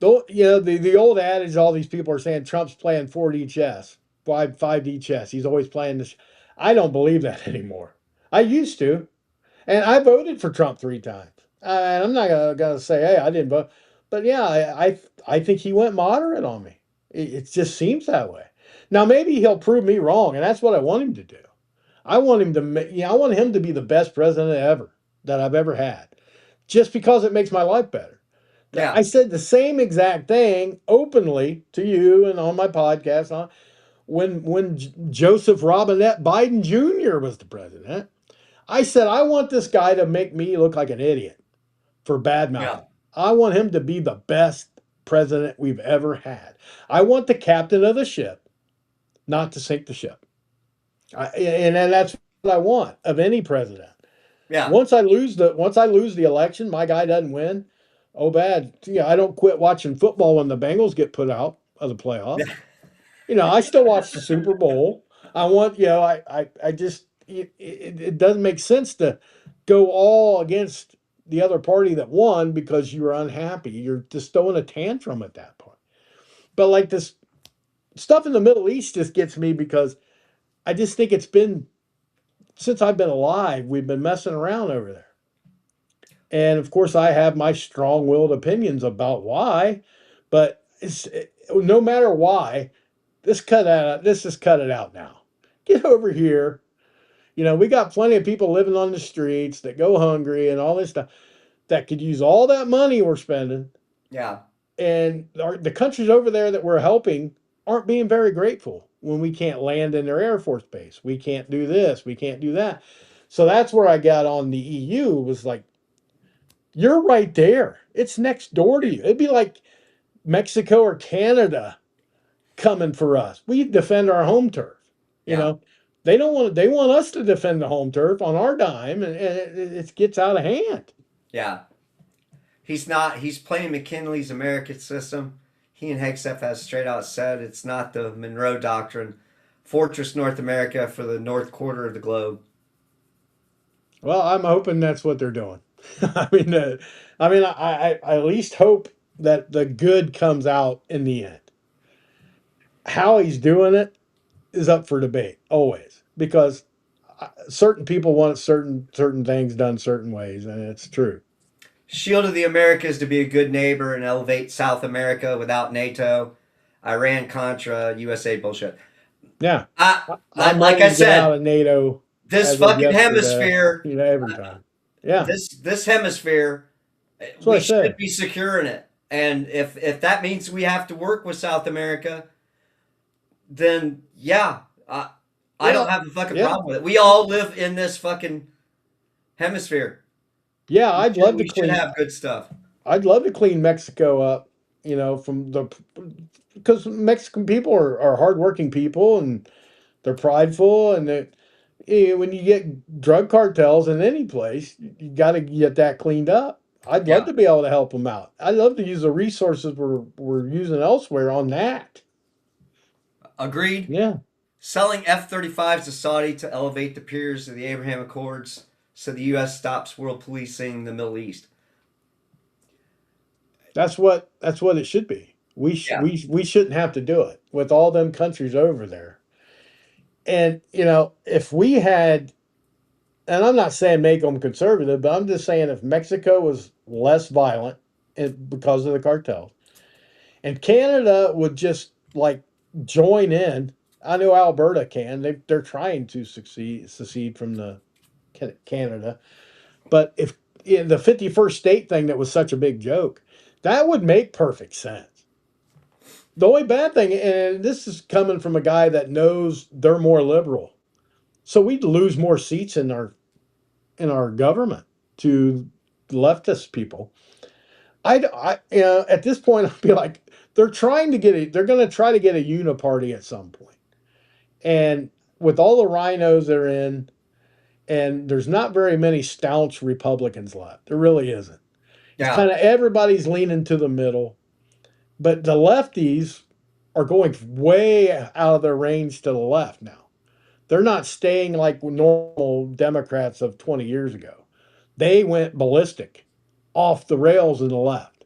you know, the old adage, all these people are saying Trump's playing 4D chess, 5D chess. He's always playing this. I don't believe that anymore. I used to, and I voted for Trump 3 times. And I'm not gonna say, hey, I didn't vote, but yeah, I think he went moderate on me. It just seems that way. Now maybe he'll prove me wrong, and that's what I want him to do. I want him to, I want him to be the best president ever that I've ever had, just because it makes my life better. I yeah, said the same exact thing openly to you and on my podcast when Joseph Robinette Biden Jr. was the president. I said I want this guy to make me look like an idiot for bad yeah, mouthing. I want him to be the best president we've ever had. I want the captain of the ship not to sink the ship. And that's what I want of any president. yeah. Once I lose the election, my guy doesn't win. Oh bad. Yeah, I don't quit watching football when the Bengals get put out of the playoffs. You know, I still watch the Super Bowl. I want, you know, I just it doesn't make sense to go all against the other party that won because you were unhappy. You're just throwing a tantrum at that point. But like this stuff in the Middle East just gets me because I just think it's been since I've been alive, we've been messing around over there. And of course, I have my strong willed opinions about why, but no matter why, this just cut it out now. Get over here. You know, we got plenty of people living on the streets that go hungry and all this stuff that could use all that money we're spending. Yeah. And the countries over there that we're helping aren't being very grateful when we can't land in their Air Force base. We can't do this. We can't do that. So that's where I got on the EU was like, you're right there. It's next door to you. It'd be like Mexico or Canada coming for us. We defend our home turf. You Yeah. know, they don't want they want us to defend the home turf on our dime, and it gets out of hand. Yeah. He's not. He's playing McKinley's American system. He and Hegseth has straight out said it's not the Monroe Doctrine. Fortress North America for the north quarter of the globe. Well, I'm hoping that's what they're doing. I mean, I at least hope that the good comes out in the end. How he's doing it is up for debate always because certain people want certain things done certain ways, and it's true. Shield of the Americas to be a good neighbor and elevate South America without NATO. Iran Contra USA bullshit. Yeah, I'm Like ready I to get out said, of NATO this as of fucking yesterday. hemisphere, You know, every time. Yeah, this hemisphere, that's what we I should said. be secure in it. And if that means we have to work with South America, then yeah, I don't Yeah, have a fucking yeah, problem with it. We all live in this fucking hemisphere. yeah. I'd love to We should clean. have good stuff. I'd love to clean Mexico up. From the because Mexican people are hardworking people and they're prideful and when you get drug cartels in any place, you got to get that cleaned up. I'd love Yeah, to be able to help them out. I'd love to use the resources we're using elsewhere on that. agreed. Yeah, Selling F-35s to Saudi to elevate the peers of the Abraham Accords so the U.S. stops world policing the Middle East. that's what it should be. Yeah, We shouldn't have to do it with all them countries over there. And if we had, and I'm not saying make them conservative, but I'm just saying if Mexico was less violent because of the cartels, and Canada would just like join in. I know Alberta can. They're trying to secede from the Canada, but if the 51st state thing that was such a big joke, that would make perfect sense. The only bad thing, and this is coming from a guy that knows they're more liberal, so we'd lose more seats in our government to leftist people. At this point, I'd be like, they're going to try to get a uniparty at some point. And with all the rhinos they're in, and there's not very many staunch Republicans left. There really isn't. It's yeah, kind of everybody's leaning to the middle, but the lefties are going way out of their range to the left now. They're not staying like normal Democrats of 20 years ago. They went ballistic off the rails in the left.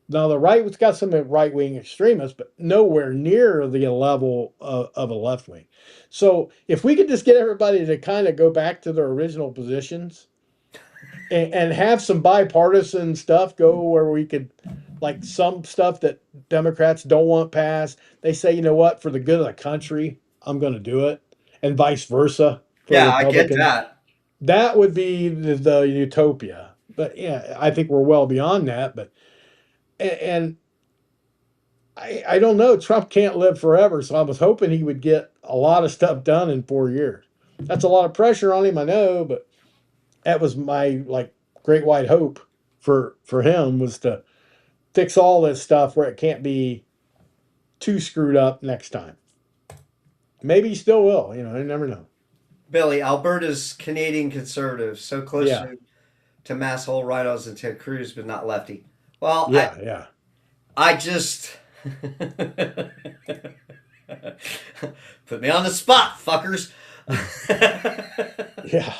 Now the right's got some right wing extremists, but nowhere near the level of a left wing. So if we could just get everybody to kind of go back to their original positions and have some bipartisan stuff go where we could, like some stuff that Democrats don't want passed, they say, you know what, for the good of the country, I'm going to do it, and vice versa for yeah. I get Republicans. that. That would be the utopia. But yeah, I think we're well beyond that. But and I don't know. Trump can't live forever, so I was hoping he would get a lot of stuff done in 4 years. That's a lot of pressure on him, I know, but that was my like great white hope for him was to fix all this stuff where it can't be too screwed up next time. Maybe he still will. I never know. Billy, Alberta's Canadian conservative, so close Yeah, to masshole rhinos and Ted Cruz, but not lefty. Well, yeah, yeah, I just put me on the spot, fuckers. yeah,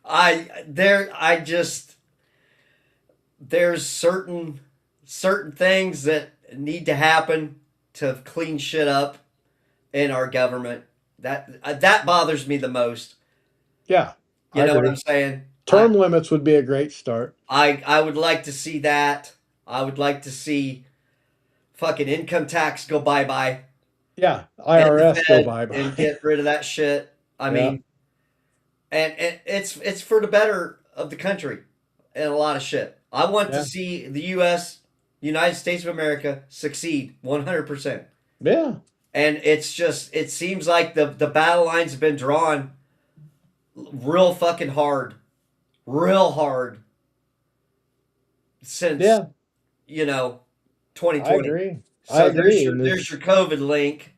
I just there's certain things that need to happen to clean shit up in our government. That bothers me the most. yeah. You I know what I'm agree. saying? Term limits would be a great start. I would like to see that. I would like to see fucking income tax go bye bye Yeah, and the IRS go Fed bye and bye. get rid of that shit. I Yeah, mean, and it's for the better of the country and a lot of shit. I want to yeah, see the U.S. United States of America succeed 100%. yeah, And it seems like the battle lines have been drawn real fucking hard, real hard since yeah. you know I 2020. agree. I So agree. And there's it's your COVID link.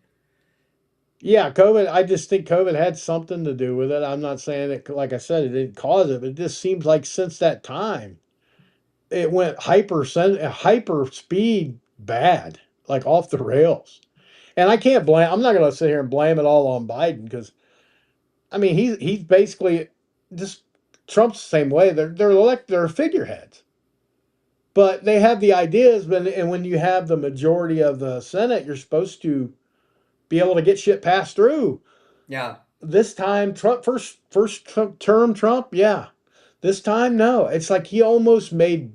Yeah, COVID. I just think COVID had something to do with it. I'm not saying it, like I said, it didn't cause it, but it just seems like since that time, it went hyper speed bad, like off the rails. And I can't blame. I'm not going to sit here and blame it all on Biden because I mean he's basically just Trump's the same way. They're figureheads, but they have the ideas. And when you have the majority of the Senate, you're supposed to be able to get shit passed through. Yeah, This time Trump term Trump, yeah. This time no. It's like he almost made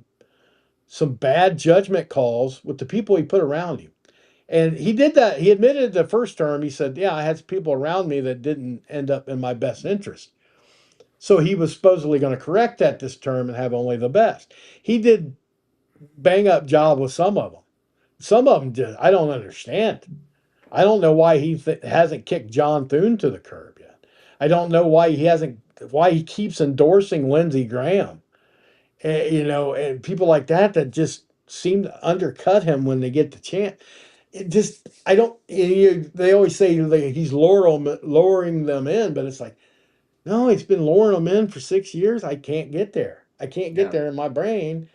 some bad judgment calls with the people he put around him. And he did that. He admitted the first term. He said, "Yeah, I had some people around me that didn't end up in my best interest." So he was supposedly going to correct that this term and have only the best. He did bang up job with some of them. Some of them did. I don't understand. I don't know why he hasn't kicked John Thune to the curb yet. I don't know why he keeps endorsing Lindsey Graham. And people like that just seem to undercut him when they get the chance. It just, I don't. They always say he's lowering them in, but it's like, no, he's been lowering them in for 6 years. I can't get there. I can't get Yeah. there in my brain.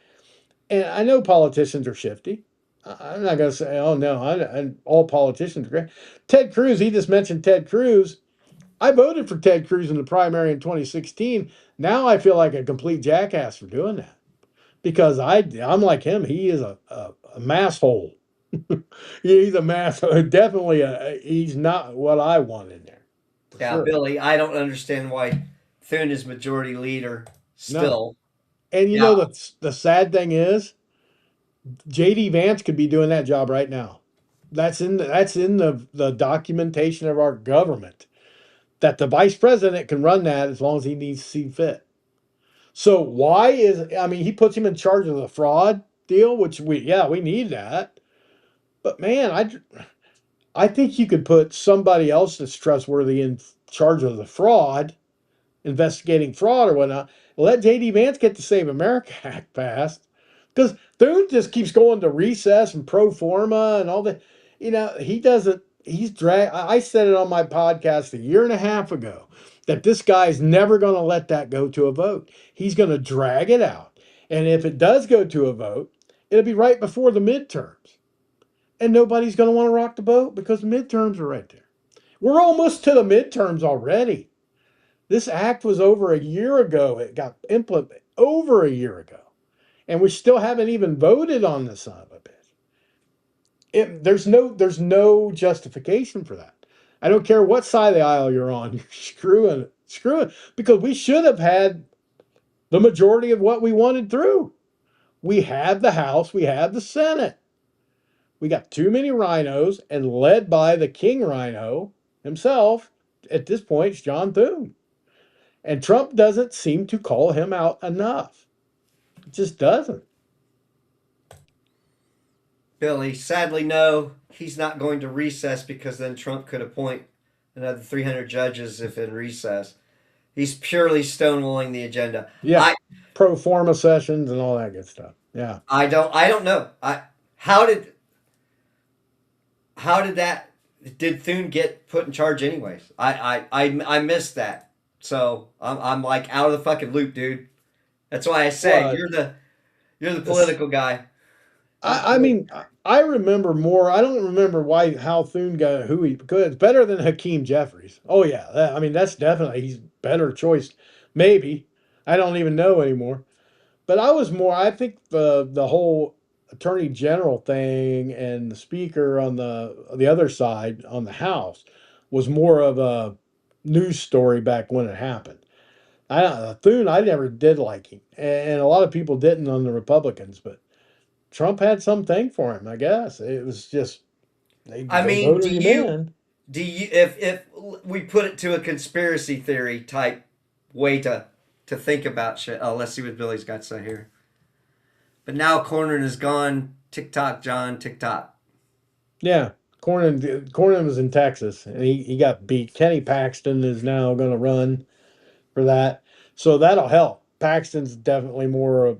And I know politicians are shifty. I'm not going to say, oh no, all politicians are great. Ted Cruz, he just mentioned Ted Cruz. I voted for Ted Cruz in the primary in 2016. Now I feel like a complete jackass for doing that because I'm like him. He is a mass hole. He's a mass. Definitely, he's not what I want in there for Yeah, sure. Billy, I don't understand why Thune is majority leader No, still. and Yeah, the sad thing is, JD Vance could be doing that job right now. That's in the documentation of our government that the vice president can run that as long as he needs to see fit. So why is I mean he puts him in charge of the fraud deal, which we need that. But man, I think you could put somebody else that's trustworthy in charge of the fraud, investigating fraud or whatnot. Let JD Vance get the Save America Act passed. Because Thune just keeps going to recess and pro forma and all that. He doesn't, he's drag. I said it on my podcast a year and a half ago that this guy's never going to let that go to a vote. He's going to drag it out. And if it does go to a vote, it'll be right before the midterms. And nobody's going to want to rock the boat because the midterms are right there. We're almost to the midterms already. This act was over a year ago. It got implemented over a year ago. And we still haven't even voted on the son of a bitch. There's no justification for that. I don't care what side of the aisle you're on. You're screwing because we should have had the majority of what we wanted through. We have the House, we have the Senate. We got too many rhinos, and led by the king rhino himself. At this point, it's John Thune. And Trump doesn't seem to call him out enough. It just doesn't. Billy, sadly, no, he's not going to recess because then Trump could appoint another 300 judges if in recess. He's purely stonewalling the agenda. Yeah. I Pro forma sessions and all that good stuff. Yeah. I don't know. How did how did that did Thune get put in charge anyways? I missed that. So I'm like out of the fucking loop, dude. That's why I say Well, you're the this, political guy. I mean, I remember more. I don't remember how Thune got who he because it's better than Hakeem Jeffries. Oh yeah, I mean that's definitely he's better choice. Maybe I don't even know anymore. But I was more. I think the whole attorney general thing and the speaker on the other side on the House was more of a news story back when it happened. Thune I never did like him, and a lot of people didn't on the Republicans, but Trump had something for him. I guess it was just I they mean, voted him in. do you if we put it to a conspiracy theory type way to think about shit? Oh, let's see what Billy's got to say here. But now Cornyn is gone. TikTok, John, TikTok. Yeah, Cornyn was in Texas, and he got beat. Kenny Paxton is now going to run for that. So that'll help. Paxton's definitely more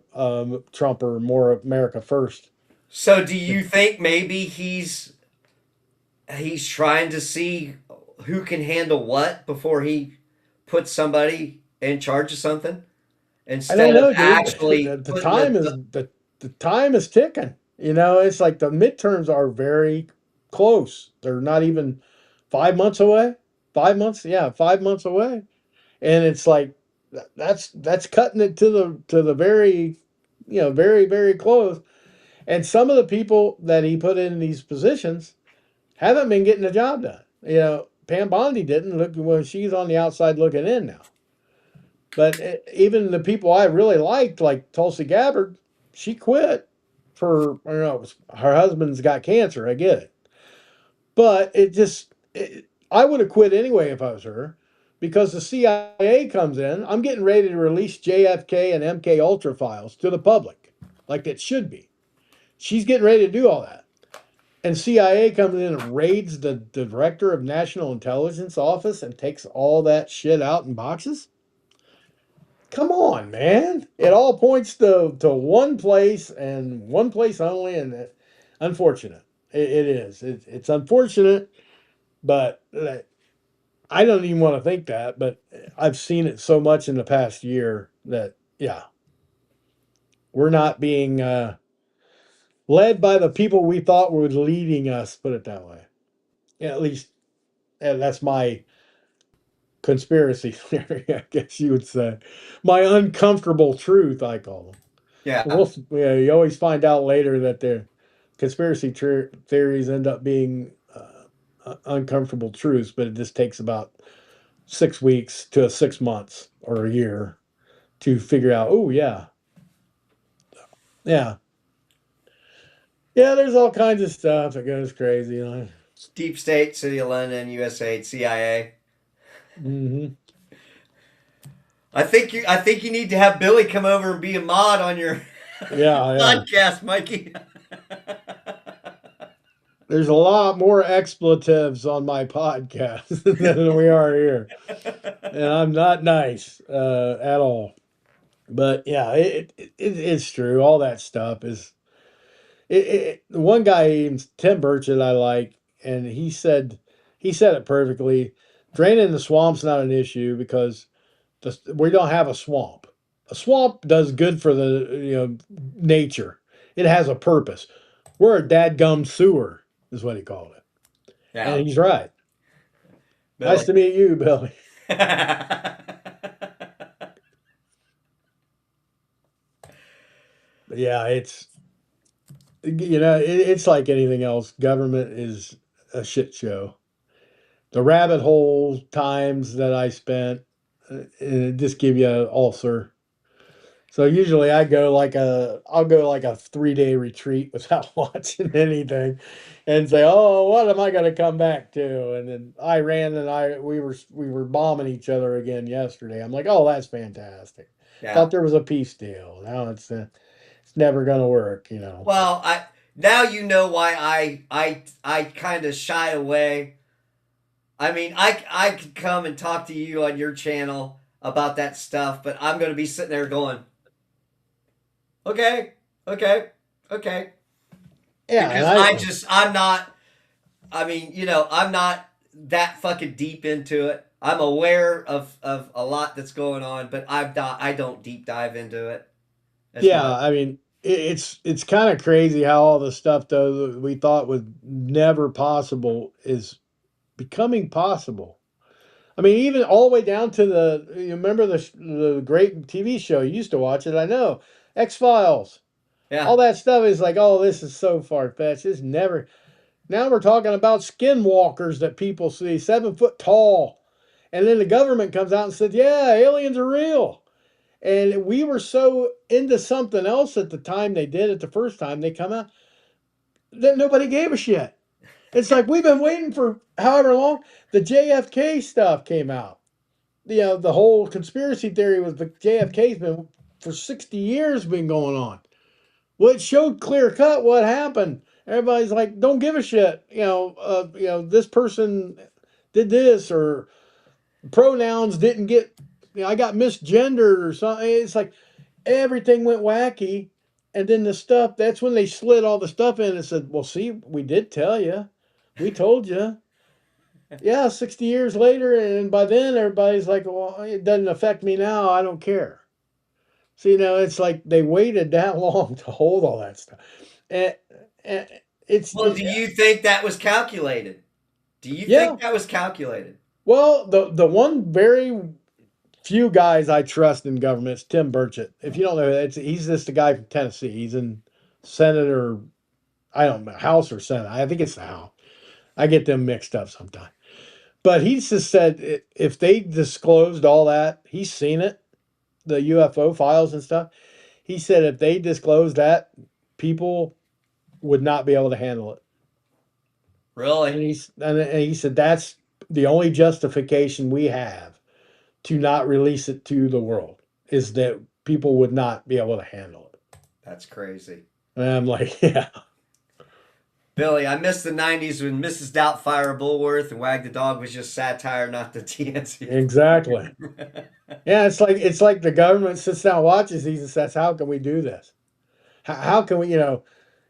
Trump or more America first. So do you think maybe he's trying to see who can handle what before he puts somebody in charge of something I instead don't of know, dude. actually The putting time is the time is ticking. It's like the midterms are very close. They're not even 5 months away. 5 months, yeah, 5 months away. And it's like that's cutting it to the very, very very close. And some of the people that he put in these positions haven't been getting the job done. Pam Bondi didn't look when she's on the outside looking in now. But even the people I really liked, like Tulsi Gabbard, she quit for her husband's got cancer. I get it, but I would have quit anyway if I was her, because the CIA comes in. I'm getting ready to release JFK and MK Ultra files to the public, like it should be. She's getting ready to do all that. And CIA comes in and raids the director of National Intelligence Office and takes all that shit out in boxes. Come on, man. It all points to one place and one place only, and unfortunate. It is. It's unfortunate, but I don't even want to think that. But I've seen it so much in the past year that, yeah, we're not being led by the people we thought were leading us, put it that way. Yeah, at least that's my conspiracy theory, I guess you would say. My uncomfortable truth, I call them. Yeah, Well, yeah, you always find out later that the conspiracy theories end up being uncomfortable truths, but it just takes about 6 weeks to 6 months or a year to figure out, oh, yeah, yeah. Yeah, there's all kinds of stuff that goes crazy. deep state, City of London, USA, CIA. Hmm. I think you need to have Billy come over and be a mod on your Yeah, yeah. podcast, Mikey. There's a lot more expletives on my podcast than we are here. And I'm not nice at all. But yeah, it's true. All that stuff is. One guy, Tim Burchett, I like, and he said it perfectly. Draining the swamp's not an issue because we don't have a swamp. A swamp does good for the nature. It has a purpose. We're a dadgum sewer, is what he called it, Yeah, and he's right. Nice Billy. to meet you, Billy. But yeah, it's like anything else. Government is a shit show. The rabbit hole times that I spent, it just give you an ulcer. So usually I'll go like a 3 day retreat without watching anything, and say, oh, what am I going to come back to? And then Iran and we were bombing each other again yesterday. I'm like, oh, that's fantastic. Yeah. Thought there was a peace deal. Now it's never going to work. Well, I now you know why I kind of shy away. I mean, I could come and talk to you on your channel about that stuff, but I'm going to be sitting there going, okay, okay, okay, Yeah, and because I'm not. I mean, I'm not that fucking deep into it. I'm aware of a lot that's going on, but I don't deep dive into it as yeah, much. I mean, it's kind of crazy how all the stuff though that we thought was never possible is becoming possible. I mean, even all the way down to you remember the great TV show you used to watch it. I know, X-Files. Yeah, All that stuff is like, oh, this is so far fetched. It's never. Now we're talking about skinwalkers that people see 7 foot tall, and then the government comes out and says, yeah, aliens are real. And we were so into something else at the time they did it the first time they come out that nobody gave a shit. It's like we've been waiting for however long. The JFK stuff came out. The whole conspiracy theory was the JFK's been for 60 years been going on. Well, it showed clear cut what happened. Everybody's like, don't give a shit. This person did this or pronouns didn't get. I got misgendered or something. It's like everything went wacky. And then the stuff, that's when they slid all the stuff in and said, well, see, we did tell you. We told you. Yeah, 60 years later. And by then, everybody's like, well, it doesn't affect me now. I don't care. So, it's like they waited that long to hold all that stuff. And, and well, do you think that was calculated? Do you yeah. think that was calculated? Well, the one very few guys I trust in government is Tim Burchett. If you don't know, he's just the guy from Tennessee. He's in Senate or I don't know, House or Senate. I think it's the House. I get them mixed up sometimes. But he's just said if they disclosed all that, he's seen it, the UFO files and stuff. He said if they disclosed that, people would not be able to handle it. Really? And he said that's the only justification we have to not release it to the world is that people would not be able to handle it. That's crazy. And I'm like, yeah. Billy, I miss the '90s when Mrs. Doubtfire Bulworth and Wag the Dog was just satire, not the TNC. Exactly. Yeah, it's like the government sits down, watches these, and says, "How can we do this? How can we,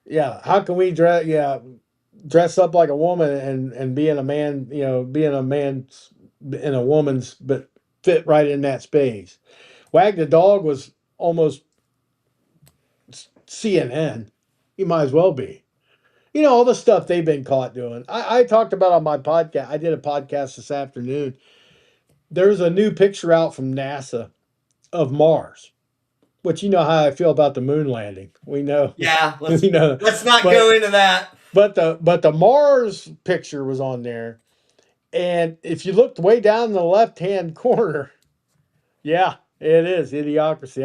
yeah, how can we dress up like a woman and be in a man, being a man's in a woman's, but fit right in that space." Wag the Dog was almost CNN. He might as well be. All the stuff they've been caught doing. I talked about on my podcast. I did a podcast this afternoon. There's a new picture out from NASA of Mars, which you know how I feel about the moon landing. We know, Yeah, let's we know, let's not go but into that. but the Mars picture was on there, and if you looked way down in the left hand corner, yeah, it is Idiocracy.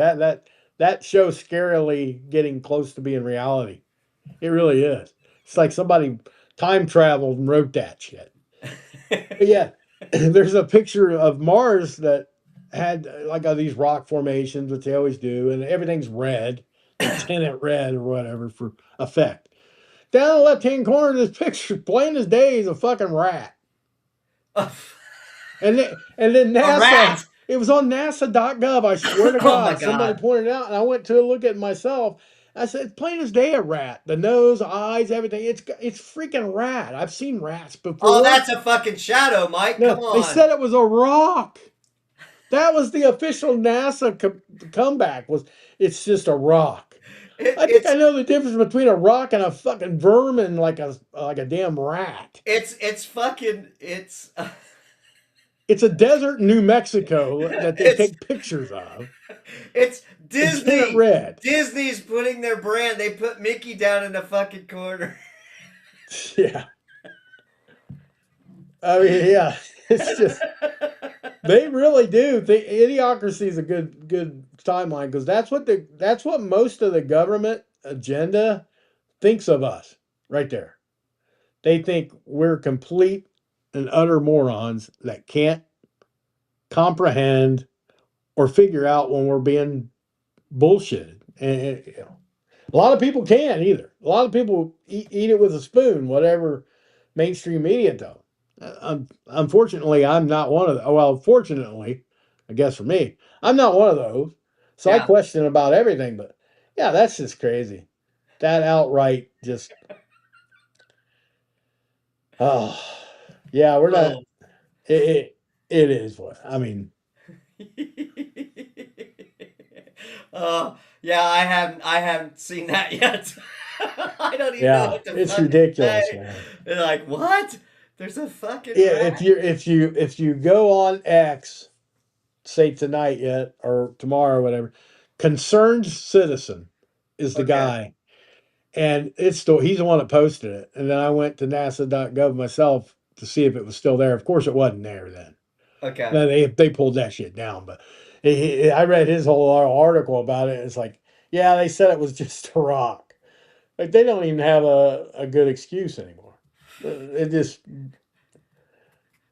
That show's scarily getting close to being reality. It really is. It's like somebody time traveled and wrote that shit. But yeah, there's a picture of Mars that had like all these rock formations, which they always do, and everything's red. They tint it red or whatever for effect. Down in the left hand corner of this picture, plain as day, is a fucking rat. And then A NASA, rat. it was on NASA.gov. I swear to Oh my God, somebody god. pointed it out, and I went to look at it myself. I said, plain as day, a rat. The nose, eyes, everything. It's freaking rat. I've seen rats Oh, before. that's a fucking shadow, Mike. Come No, they on. said it was a rock. That was the official NASA comeback. Was it's just a rock. It, I think I it's know the difference between a rock and a fucking vermin, like a damn rat. it's fucking It's a desert in New Mexico that they it's take pictures of it's and tint it Disney. red. Disney's putting their brand. They put Mickey down in the fucking corner. Yeah, I mean, yeah, it's just they really do. Idiocracy is a good timeline because that's what most of the government agenda thinks of us right there. They think we're complete and utter morons that can't comprehend or figure out when we're being bullshitted. And a lot of people can't either. A lot of people eat it with a spoon, whatever mainstream media does. Unfortunately, I'm not one of the. Well, fortunately, I guess for me, I'm not one of those. So I Yeah. question about everything. But yeah, that's just crazy. That outright just. Oh, yeah, we're not. Oh. It is what I mean. Yeah, I haven't seen that yet. I don't even know Yeah, what to it's fucking ridiculous, say. man. They're like, what? There's a fucking Yeah, rat. if you go on X, say tonight yet or tomorrow or whatever, concerned citizen is the Okay. guy, and he's the one that posted it. And then I went to NASA.gov myself to see if it was still there. Of course, it wasn't there then. Okay. No, they pulled that shit down. But I read his whole article about it. It's like, yeah, they said it was just a rock. Like they don't even have a good excuse anymore. It just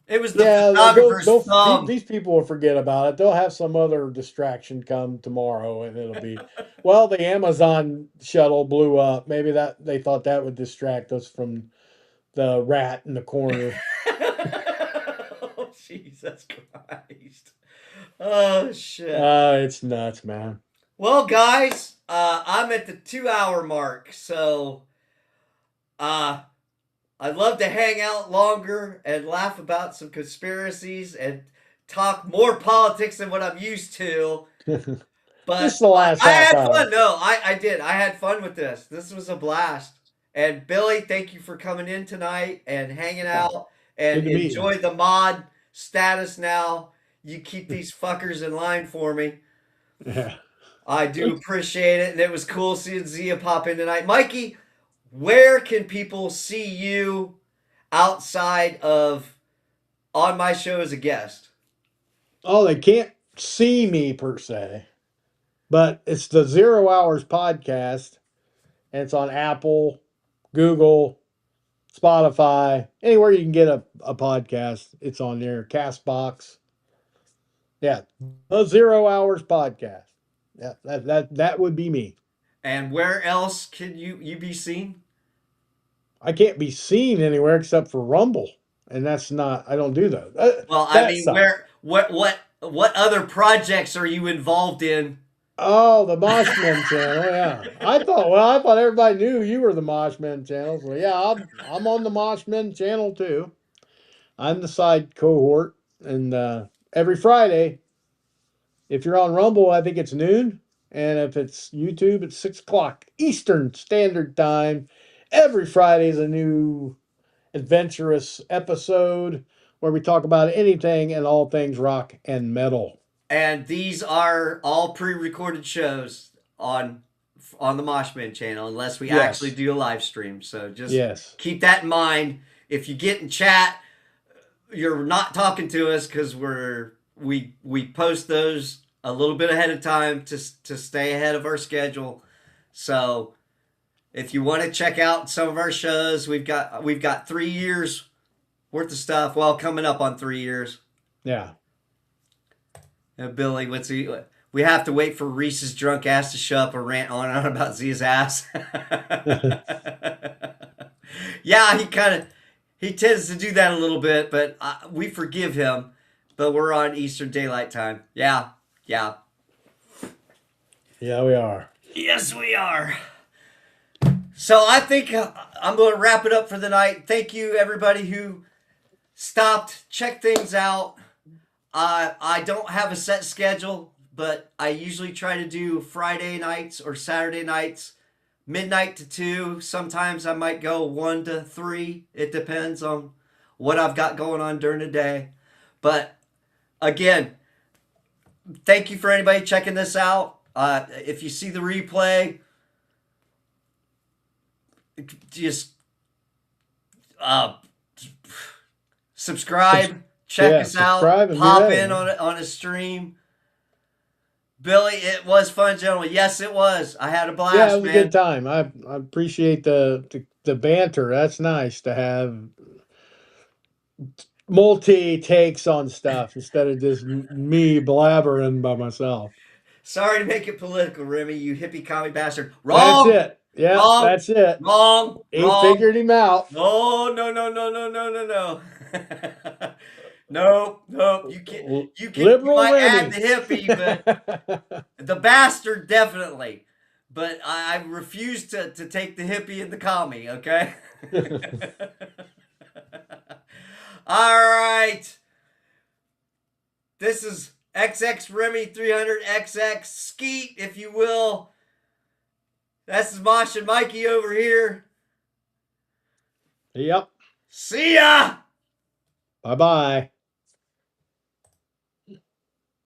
It was the Yeah, photographer's thumb. these people will forget about it. They'll have some other distraction come tomorrow, and it'll be, well, the Amazon shuttle blew up. Maybe that they thought that would distract us from the rat in the corner. Oh, Jesus Christ. Oh, shit. It's nuts, man. Well, guys, I'm at the 2 hour mark, so uh, I'd love to hang out longer and laugh about some conspiracies and talk more politics than what I'm used to. Just But the I, last I half had hour. fun. No, I did. I had fun with this. This was a blast. And Billy, thank you for coming in tonight and hanging Yeah, out and good to meet you. enjoy the mod status now. You keep these fuckers in line for me. Yeah. I do appreciate it. And it was cool seeing Zia pop in tonight. Mikey, where can people see you outside of on my show as a guest? Oh, they can't see me per se, but it's the Zero Hours podcast, and it's on Apple, Google, Spotify, anywhere you can get a podcast, it's on there. Castbox. Yeah. The Zero Hours podcast. Yeah, that would be me. And where else can you be seen? I can't be seen anywhere except for Rumble, and that's not. I don't do that. Well, I That mean, sucks. what other projects are you involved in? Oh, the Moshman channel. Yeah, I thought everybody knew you were the Moshman channel. So yeah, I'm on the Moshman channel too. I'm the side cohort, and every Friday, if you're on Rumble, I think it's noon, and if it's YouTube, it's 6 o'clock Eastern Standard Time. Every Friday is a new adventurous episode where we talk about anything and all things rock and metal. And these are all pre-recorded shows on the Moshman channel, unless we actually Yes, do a live stream. So just yes, keep that in mind. If you get in chat, you're not talking to us because we post those a little bit ahead of time to stay ahead of our schedule. So if you want to check out some of our shows, we've got 3 years worth of stuff. Well, coming up on 3 years. yeah. Billy, we have to wait for Reese's drunk ass to show up and rant on and on about Zia's ass. Yeah, he tends to do that a little bit, but we forgive him. But we're on Eastern Daylight Time. Yeah, yeah. Yeah, we are. Yes, we are. So I think I'm going to wrap it up for the night. Thank you, everybody who stopped, checked things out. I don't have a set schedule, but I usually try to do Friday nights or Saturday nights, midnight to 2. Sometimes I might go 1 to 3. It depends on what I've got going on during the day. But again, thank you for anybody checking this out. If you see the replay, just uh, subscribe, check Yeah, us out, subscribe and be pop ready, in man. on a stream. Billy, it was fun, gentlemen. Yes, it was. I had a Yeah, it blast, was a good man. time. I appreciate the banter. That's nice to have multi takes on stuff instead of just me blabbering by myself. Sorry to make it political, Remy, you hippie commie bastard. That's Wrong! it. Yeah, Wrong! that's it. Wrong! He Wrong! figured him out. No, no, no, no, no, no, no, no. Nope, nope. You Liberal might add Remy. the hippie, but the bastard definitely. But I refuse to take the hippie and the commie, okay? All right. This is XXREMY300XX Skeet, if you will. This is Mosh and Mikey over here. Yep. See ya! Bye bye.